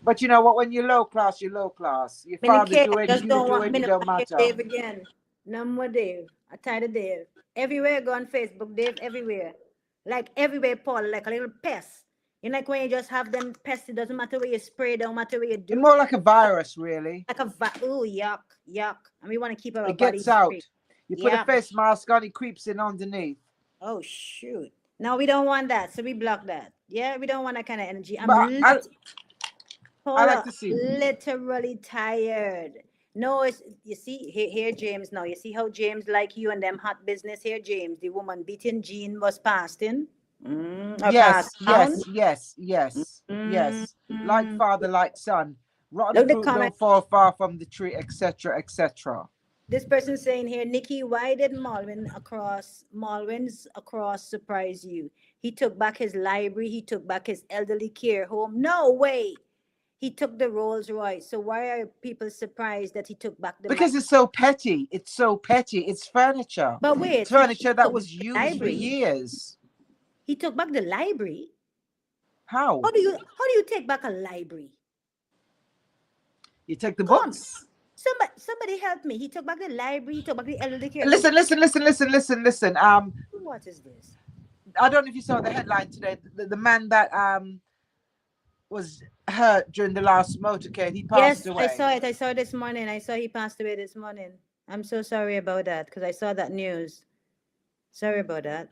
But you know what? When you're low class, you're low class. Your father doing, you doing, it don't matter. Dave again. No more Dave. I'm tired of Dave. Everywhere I go on Facebook, Dave everywhere. Like everywhere, Paul, like a little pest. You know, like when you just have them pests, it doesn't matter where you spray, don't matter where you do. It's more like a virus, really. Like oh, yuck. And we want to keep our It bodies gets out. free. You put a face mask on, it creeps in underneath. Oh, shoot. No, we don't want that. So we block that. Yeah, we don't want that kind of energy. I like to see. Literally tired. No, it's, you see, here, James, now, you see how James like you and them hot business here, James, the woman beating Jean was fasting. Yes. Like father, like son. Rotten fruit don't fall far from the tree, etc., etc. This person saying here, Nikki, why did Malwin's across surprise you? He took back his library. He took back his elderly care home. No way. He took the Rolls Royce. So why are people surprised that he took back the? Because it's so petty. It's so petty. It's furniture. But wait, it's furniture that was used for years. He took back the library. How? How do you take back a library? You take the books. Somebody help me. He took back the library. He took back the elderly care. Listen. What is this? I don't know if you saw the headline today. The man that was hurt during the last motorcade, he passed away. Yes, I saw it. I saw it this morning. I saw he passed away this morning. I'm so sorry about that because I saw that news. Sorry about that.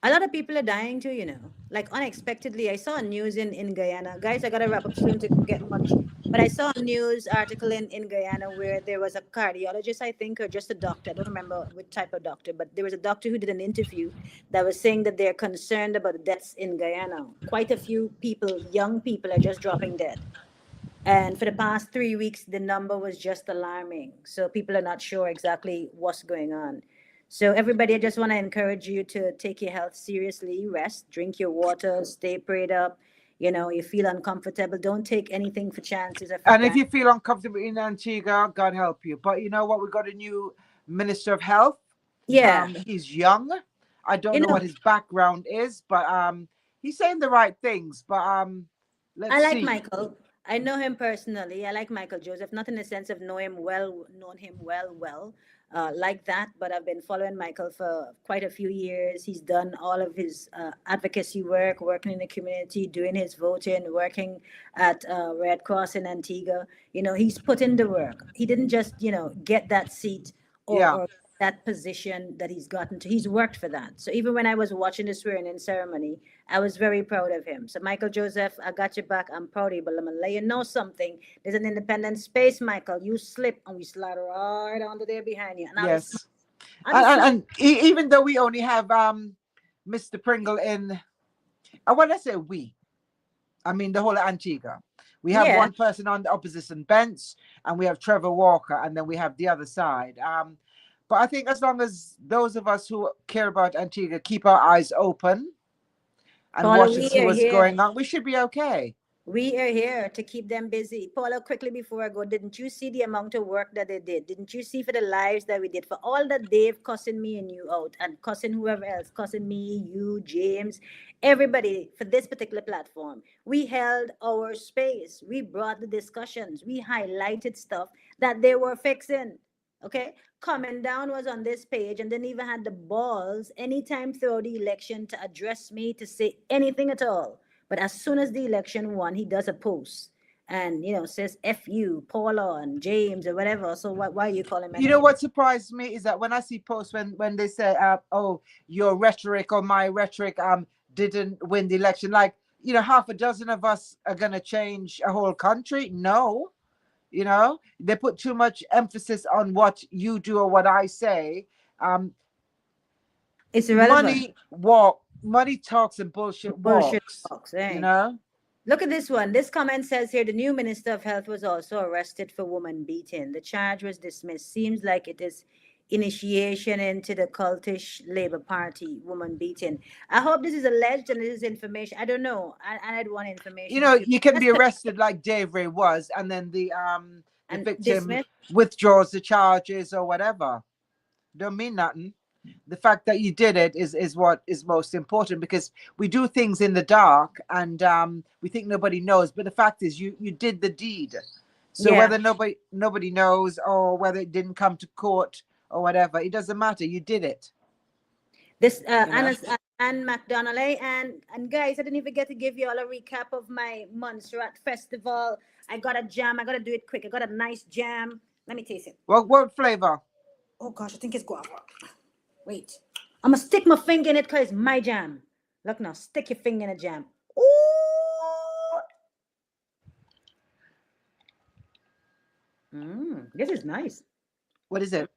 A lot of people are dying too, you know, like unexpectedly. I saw a news in Guyana. Guys, I got to wrap up soon to get much. But I saw a news article in Guyana where there was a cardiologist, I think, or just a doctor. I don't remember which type of doctor, but there was a doctor who did an interview that was saying that they're concerned about the deaths in Guyana. Quite a few people, young people, are just dropping dead. And for the past 3 weeks, the number was just alarming. So people are not sure exactly what's going on. So everybody, I just want to encourage you to take your health seriously, rest, drink your water, stay prayed up. You know, you feel uncomfortable, don't take anything for chances. And if you feel uncomfortable in Antigua, God help you. But you know what? We got a new Minister of Health. Yeah. He's young. I don't know what his background is, but he's saying the right things. But let's see. I like Michael. I know him personally. I like Michael Joseph, not in the sense of known him well, like that, but I've been following Michael for quite a few years. He's done all of his advocacy work, working in the community, doing his voting, working at Red Cross in Antigua. You know, he's put in the work. He didn't just, you know, get that seat or that position that he's gotten to. He's worked for that. So even when I was watching the swearing-in ceremony, I was very proud of him. So Michael Joseph, I got your back. I'm proud of you, but I'm gonna let you know something. There's an independent space, Michael. You slip and we slide right under there behind you. And yes. And even though we only have Mr. Pringle in, when I say we, I mean the whole of Antigua. We have one person on the opposition bench, and we have Trevor Walker, and then we have the other side. But I think as long as those of us who care about Antigua keep our eyes open and watch and see what's going on, we should be okay. We are here to keep them busy. Paula, quickly before I go, didn't you see the amount of work that they did? Didn't you see for the lives that we did? For all that Dave cussing me and you out, and cussing whoever else, cussing me, you, James, everybody for this particular platform. We held our space. We brought the discussions. We highlighted stuff that they were fixing. Okay? Coming down was on this page and didn't even had the balls anytime throughout the election to address me, to say anything at all. But as soon as the election won, he does a post and says "F you, Paula and James or whatever." So why are you calling me? You know what surprised me is that when I see posts when they say, "Oh, your rhetoric or my rhetoric didn't win the election," like half a dozen of us are gonna change a whole country. No, they put too much emphasis on what you do or what I say. It's irrelevant. Money talks and bullshit walks. Eh? Look at this one. This comment says here, the new Minister of Health was also arrested for woman beating. The charge was dismissed. Seems like it is initiation into the cultish Labour Party, woman beating. I hope this is alleged and this is information. I don't know. I'd want information. You can be arrested like Dave Ray was, and then the victim dismissed? Withdraws the charges or whatever. Don't mean nothing. The fact that you did it is what is most important, because we do things in the dark and we think nobody knows, but the fact is you did the deed. So whether nobody knows or whether it didn't come to court or whatever, it doesn't matter. You did it. This Anne McDonald, and guys, I didn't even get to give you all a recap of my Montserrat Festival. I got a jam. I got to do it quick. I got a nice jam. Let me taste it. What flavor? Oh gosh, I think it's guava. Wait, I'm gonna stick my finger in it because it's my jam. Look now, stick your finger in the jam. Ooh. This is nice. What is it?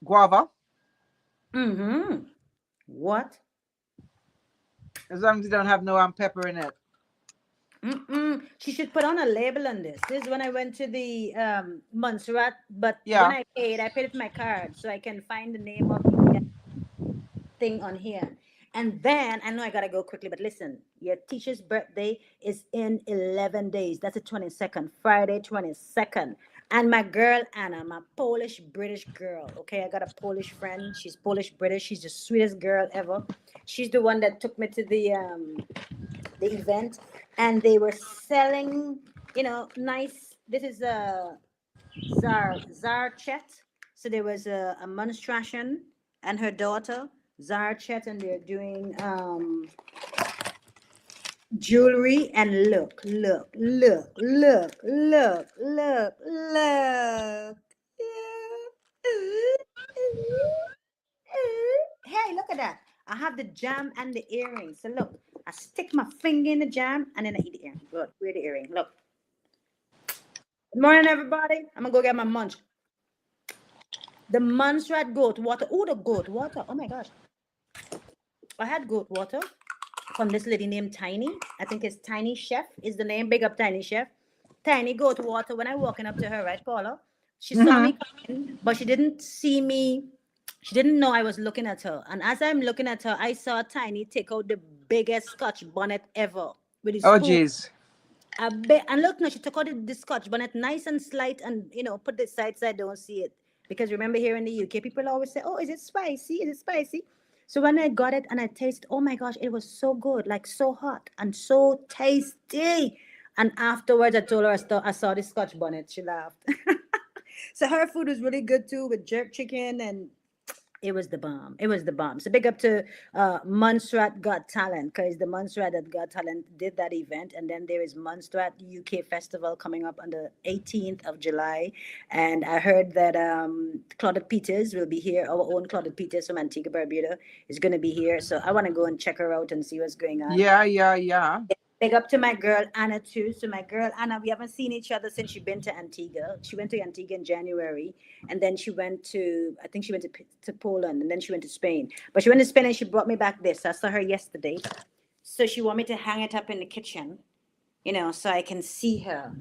Guava? What? As long as you don't have no pepper in it. She should put on a label on this. This is when I went to the Montserrat, but when I paid with my card, so I can find the name of the thing on here. And then I know I gotta go quickly, but listen, your teacher's birthday is in 11 days. That's the 22nd, Friday 22nd. And my girl Anna, my Polish British girl. Okay, I got a Polish friend. She's Polish British. She's the sweetest girl ever. She's the one that took me to the event, and they were selling, nice. This is a Zarchet. So there was a monstration and her daughter Zarchet, and they're doing jewelry. And look. Hey, look at that. I have the jam and the earrings. So look, I stick my finger in the jam and then I eat the earring. Look, wear the earring. Look. Good morning, everybody. I'm gonna go get my munch. The Montserrat goat water. Oh, the goat water. Oh my gosh. I had goat water from this lady named Tiny. I think it's Tiny Chef is the name. Big up Tiny Chef. Tiny goat water. When I walking up to her, right, Paula? She saw me coming, but she didn't see me. She didn't know I was looking at her. And as I'm looking at her, I saw Tiny take out the biggest Scotch bonnet ever with his spoon. Jeez. And look, now she took out the Scotch bonnet, nice and slight, and put the side so I don't see it. Because remember, here in the UK, people always say, "Oh, is it spicy? Is it spicy?" So when I got it and I tasted, oh my gosh, it was so good, like so hot and so tasty. And afterwards, I told her I saw the Scotch bonnet. She laughed. So her food was really good too, with jerk chicken, and it was the bomb. It was the bomb. So big up to Montserrat Got Talent, because the Montserrat that Got Talent did that event. And then there is Montserrat UK Festival coming up on the 18th of July. And I heard that Claudette Peters will be here. Our own Claudette Peters from Antigua Barbuda is going to be here. So I want to go and check her out and see what's going on. Yeah. Big up to my girl Anna too. So my girl Anna, we haven't seen each other since she's been to Antigua. She went to Antigua in January, and then she went to Poland, and then she went to Spain. But she went to Spain and she brought me back this. I saw her yesterday. So she want me to hang it up in the kitchen, so I can see her.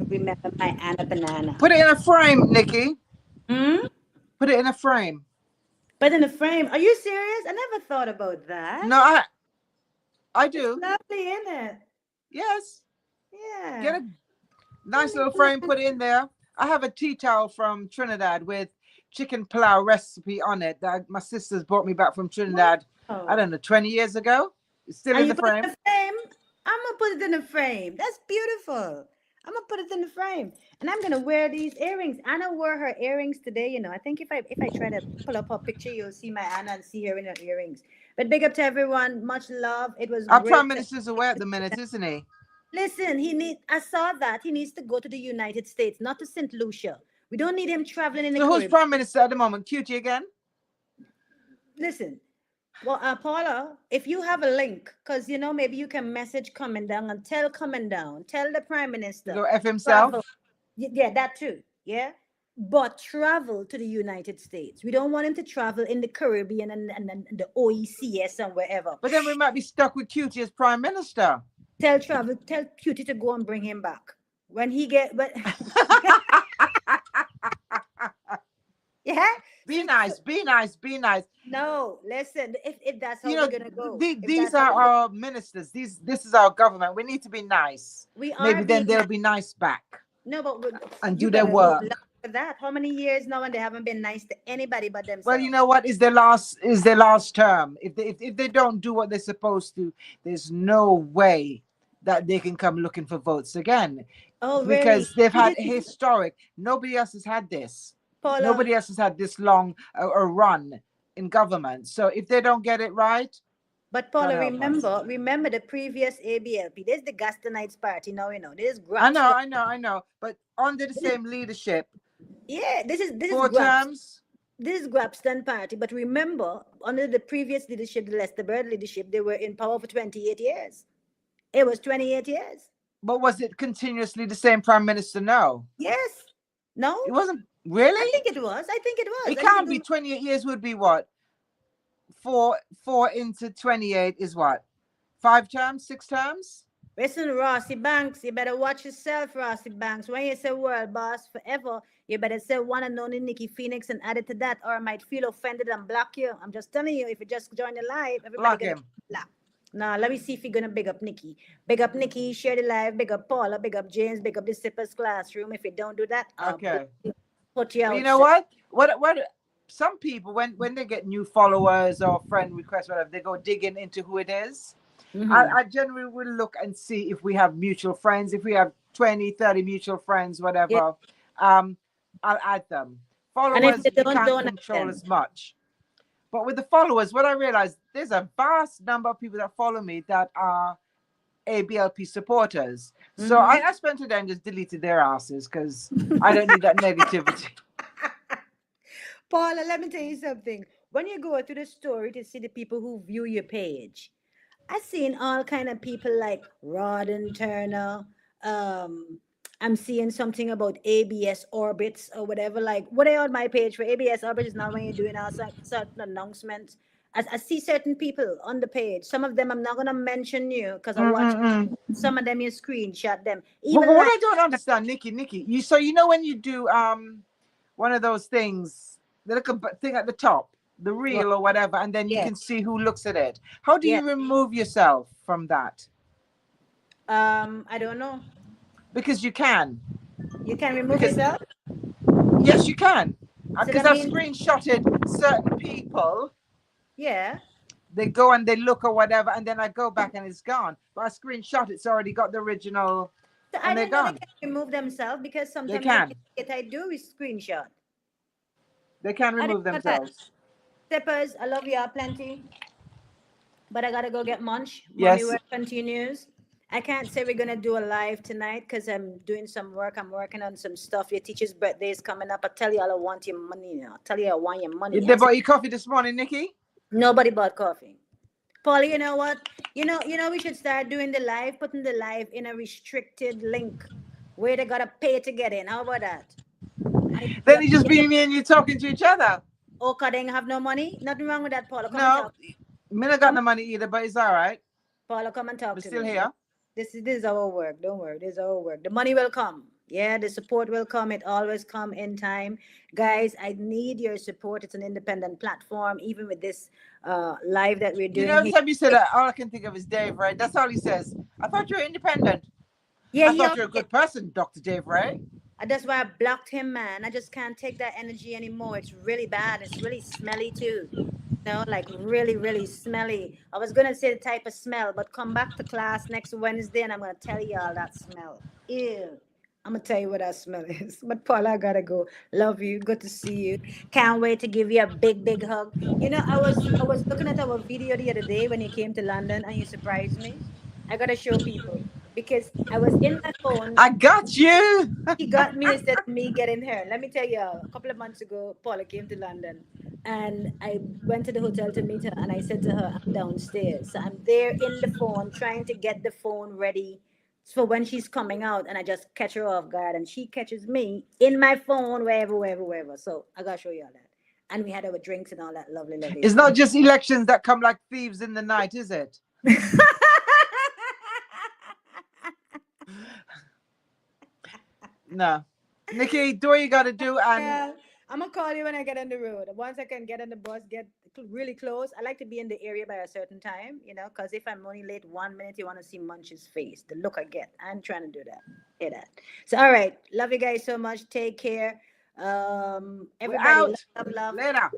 Remember my Anna banana. Put it in a frame, Nikki. Put it in a frame. But in a frame? Are you serious? I never thought about that. No, I do. It's lovely, isn't it? Yes. Yeah. Yeah. Get a nice little frame, put it in there. I have a tea towel from Trinidad with chicken pilau recipe on it that my sisters brought me back from Trinidad, I don't know, 20 years ago. It's still And in you the put it frame. in the frame? I'm gonna put it in the frame. That's beautiful. I'm gonna put it in the frame. And I'm gonna wear these earrings. Anna wore her earrings today, you know. I think if I try to pull up her picture, you'll see my Anna and see her in her earrings. But big up to everyone. Much love. It was Our Prime great. Minister's away at the minute, isn't he? Listen, I saw that he needs to go to the United States, not to St. Lucia. We don't need him traveling in the So who's Caribbean. Prime Minister at the moment? Cutie again? Listen, well, Paula, if you have a link, because you know maybe you can message coming down and tell coming down, tell the Prime To Minister go F himself? travel. Yeah, that too. Yeah, but travel to the United States. We don't want him to travel in the Caribbean and the OECS and wherever. But then we might be stuck with Cutie as Prime Minister. Tell Cutie to go and bring him back when he get. But yeah. Be nice, be nice, be nice. No, listen. If that's how You we're know, gonna go, these are our ministers. This is our government. We need to be nice. we are Maybe then being they'll be nice back no, but and you do their better work. look at that. How many years now and they haven't been nice to anybody but themselves? Well, you know what? Is their last term. If they don't do what they're supposed to, there's no way that they can come looking for votes again. Oh, Because really? they've had historic. Nobody else has had this. Paula, Nobody else has had this long a run in government. So if they don't get it right, but Paula, God help us. remember the previous ABLP. There's the Gastonites party now. You know, there's I know. But under the same leadership, Yeah, this is 4 terms. This is Grabston party. But remember, under the previous leadership, the Lester Bird leadership, they were in power for 28 years. It was 28 years. But was it continuously the same prime minister? No. Yes. No. It wasn't I really. think it was. I think it was. It I can't think be 28 years would be what? 4 into 28 is what? 5 terms, 6 terms? Listen, Rossi Banks, you better watch yourself, Rossi Banks. When you say world boss forever, you better say one and only Nikki Phoenix and add it to that, or I might feel offended and block you. I'm just telling you, if you just join the live, everybody Block gonna him. block. Now, let me see if you're gonna big up Nikki. Big up Nikki, share the live, big up Paula, big up James, big up the Sippers Classroom. If you don't do that, Okay. put you out. You know what? What some people when they get new followers or friend requests, whatever, they go digging into who it is. Mhm. I generally will look and see if we have mutual friends. If we have 20, 30 mutual friends, whatever, I'll add them. Followers, they you don't can't add control them. as much. But with the followers, what I realized, there's a vast number of people that follow me that are ABLP supporters. So Mhm. I spent today and just deleted their asses because I don't need that negativity. Paula, let me tell you something. When you go through the story to see the people who view your page, I've seen all kind of people like Rod and Turner. I'm seeing something about ABS orbits or whatever. Like, what are on my page for ABS orbits is not when you're doing all certain announcements. I see certain people on the page. Some of them I'm not gonna mention you because I watch. Some of them you screenshot them. Even But what like, I don't understand, Nikki, you know when you do one of those things, the little thing at the top, the reel or whatever, and then you Yeah. can see who looks at it. How do Yeah. you remove yourself from that? I don't know. Because you can. You can remove Because- yourself. Yes, you can. So Because that I've means- screenshotted certain people. Yeah. They go and they look or whatever, and then I go back and it's gone. But I screenshot it's already got the original, So I and they're didn't know gone. they can remove themselves because sometimes can. what I do is screenshot. They can I remove didn't know that. themselves. Steppers, I love y'all plenty, but I gotta go get munch. Yes. Mommy work continues. I can't say we're gonna do a live tonight because I'm doing some work. I'm working on some stuff. Your teacher's birthday is coming up. I tell you all I want your money. You know. I tell you I want your money. Did they bought you coffee this morning, Nikki? Nobody bought coffee. Paul, you know what? You know, we should start doing the live, putting the live in a restricted link where they gotta pay to get in. How about that? Then it just be me and you talking to each other. Oh, cause they ain't have no money? Nothing wrong with that, Paula. Come and No, talk. me not got no money either, but it's all right. Paula, come and talk We're to still me. here. This is our work. Don't worry. This is our work. The money will come. Yeah, the support will come. It always come in time. Guys, I need your support. It's an independent platform, even with this live that we're doing. You know, every time you say that, all I can think of is Dave, right? That's all he says. I thought you were independent. Yeah, I he thought you're a always, good person, Dr. Dave Ray. that's why I blocked him, man. I just can't take that energy anymore. It's really bad. It's really smelly too. No, like really, really smelly. I was gonna say the type of smell, but come back to class next Wednesday and I'm gonna tell you all that smell. Ew. I'm gonna tell you what that smell is. But Paula, I gotta go. Love you. Good to see you. Can't wait to give you a big, big hug. You know, I was looking at our video the other day when you came to London and you surprised me. I gotta show people because I was in my phone. I got you. He got me instead of me getting her. Let me tell you, a couple of months ago, Paula came to London and I went to the hotel to meet her and I said to her, I'm downstairs. So I'm there in the phone trying to get the phone ready for when she's coming out and I just catch her off guard and she catches me in my phone, wherever, wherever, wherever. So I gotta show you all that. And we had our drinks and all that lovely, lovely It's stuff. not just elections that come like thieves in the night, is it? No. Nikki, do what you got to do. And Yeah, I'm gonna call you when I get on the road. Once I can get on the bus, get really close. I like to be in the area by a certain time, because if I'm only late 1 minute, you want to see Munch's face, the look I get. I'm trying to do that. Hear that? So, all right, love you guys so much. Take care. we're Everybody, out. love, love. Later.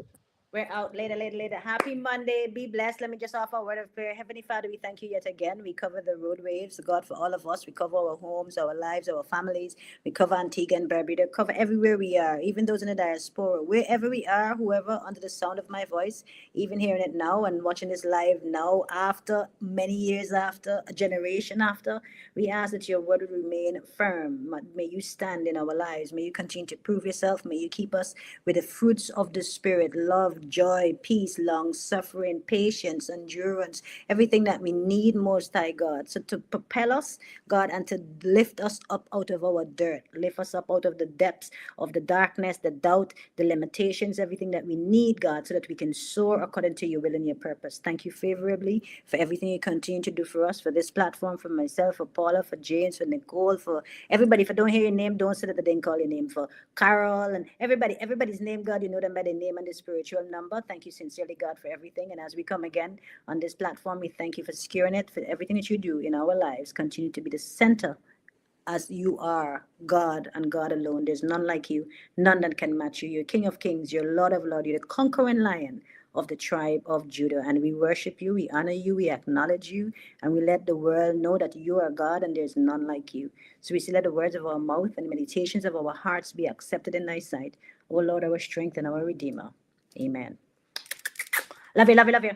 We're out later, later, later. Happy Monday. Be blessed. Let me just offer a word of prayer. Heavenly Father, we thank you yet again. We cover the road waves, God, for all of us. We cover our homes, our lives, our families. We cover Antigua and Barbuda. Cover everywhere we are, even those in the diaspora. Wherever we are, whoever under the sound of my voice, even hearing it now and watching this live now, after many years after, a generation after, we ask that your word will remain firm. May you stand in our lives. May you continue to prove yourself. May you keep us with the fruits of the Spirit, love, joy, peace, long suffering, patience, endurance, everything that we need, Most High God. So to propel us, God, and to lift us up out of our dirt, lift us up out of the depths of the darkness, the doubt, the limitations, everything that we need, God, so that we can soar according to your will and your purpose. Thank you favorably for everything you continue to do for us, for this platform, for myself, for Paula, for James, for Nicole, for everybody. If I don't hear your name, don't say that I didn't call your name. For Carol and everybody's name, God, you know them by their name and the spiritual number. Thank you sincerely, God, for everything. And as we come again on this platform, we thank you for securing it, for everything that you do in our lives. Continue to be the center as you are God and God alone. There's none like you, none that can match you. You're King of Kings, you're Lord of Lords, you're the conquering lion of the tribe of Judah. And we worship you, we honor you, we acknowledge you, and we let the world know that you are God and there's none like you. So we say, let the words of our mouth and the meditations of our hearts be accepted in thy sight, O Lord, our strength and our Redeemer. Amen. Love you, love you, love you.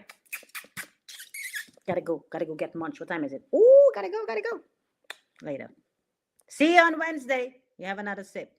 Gotta go get munch. What time is it? Ooh, gotta go. Later. See you on Wednesday. You have another sip.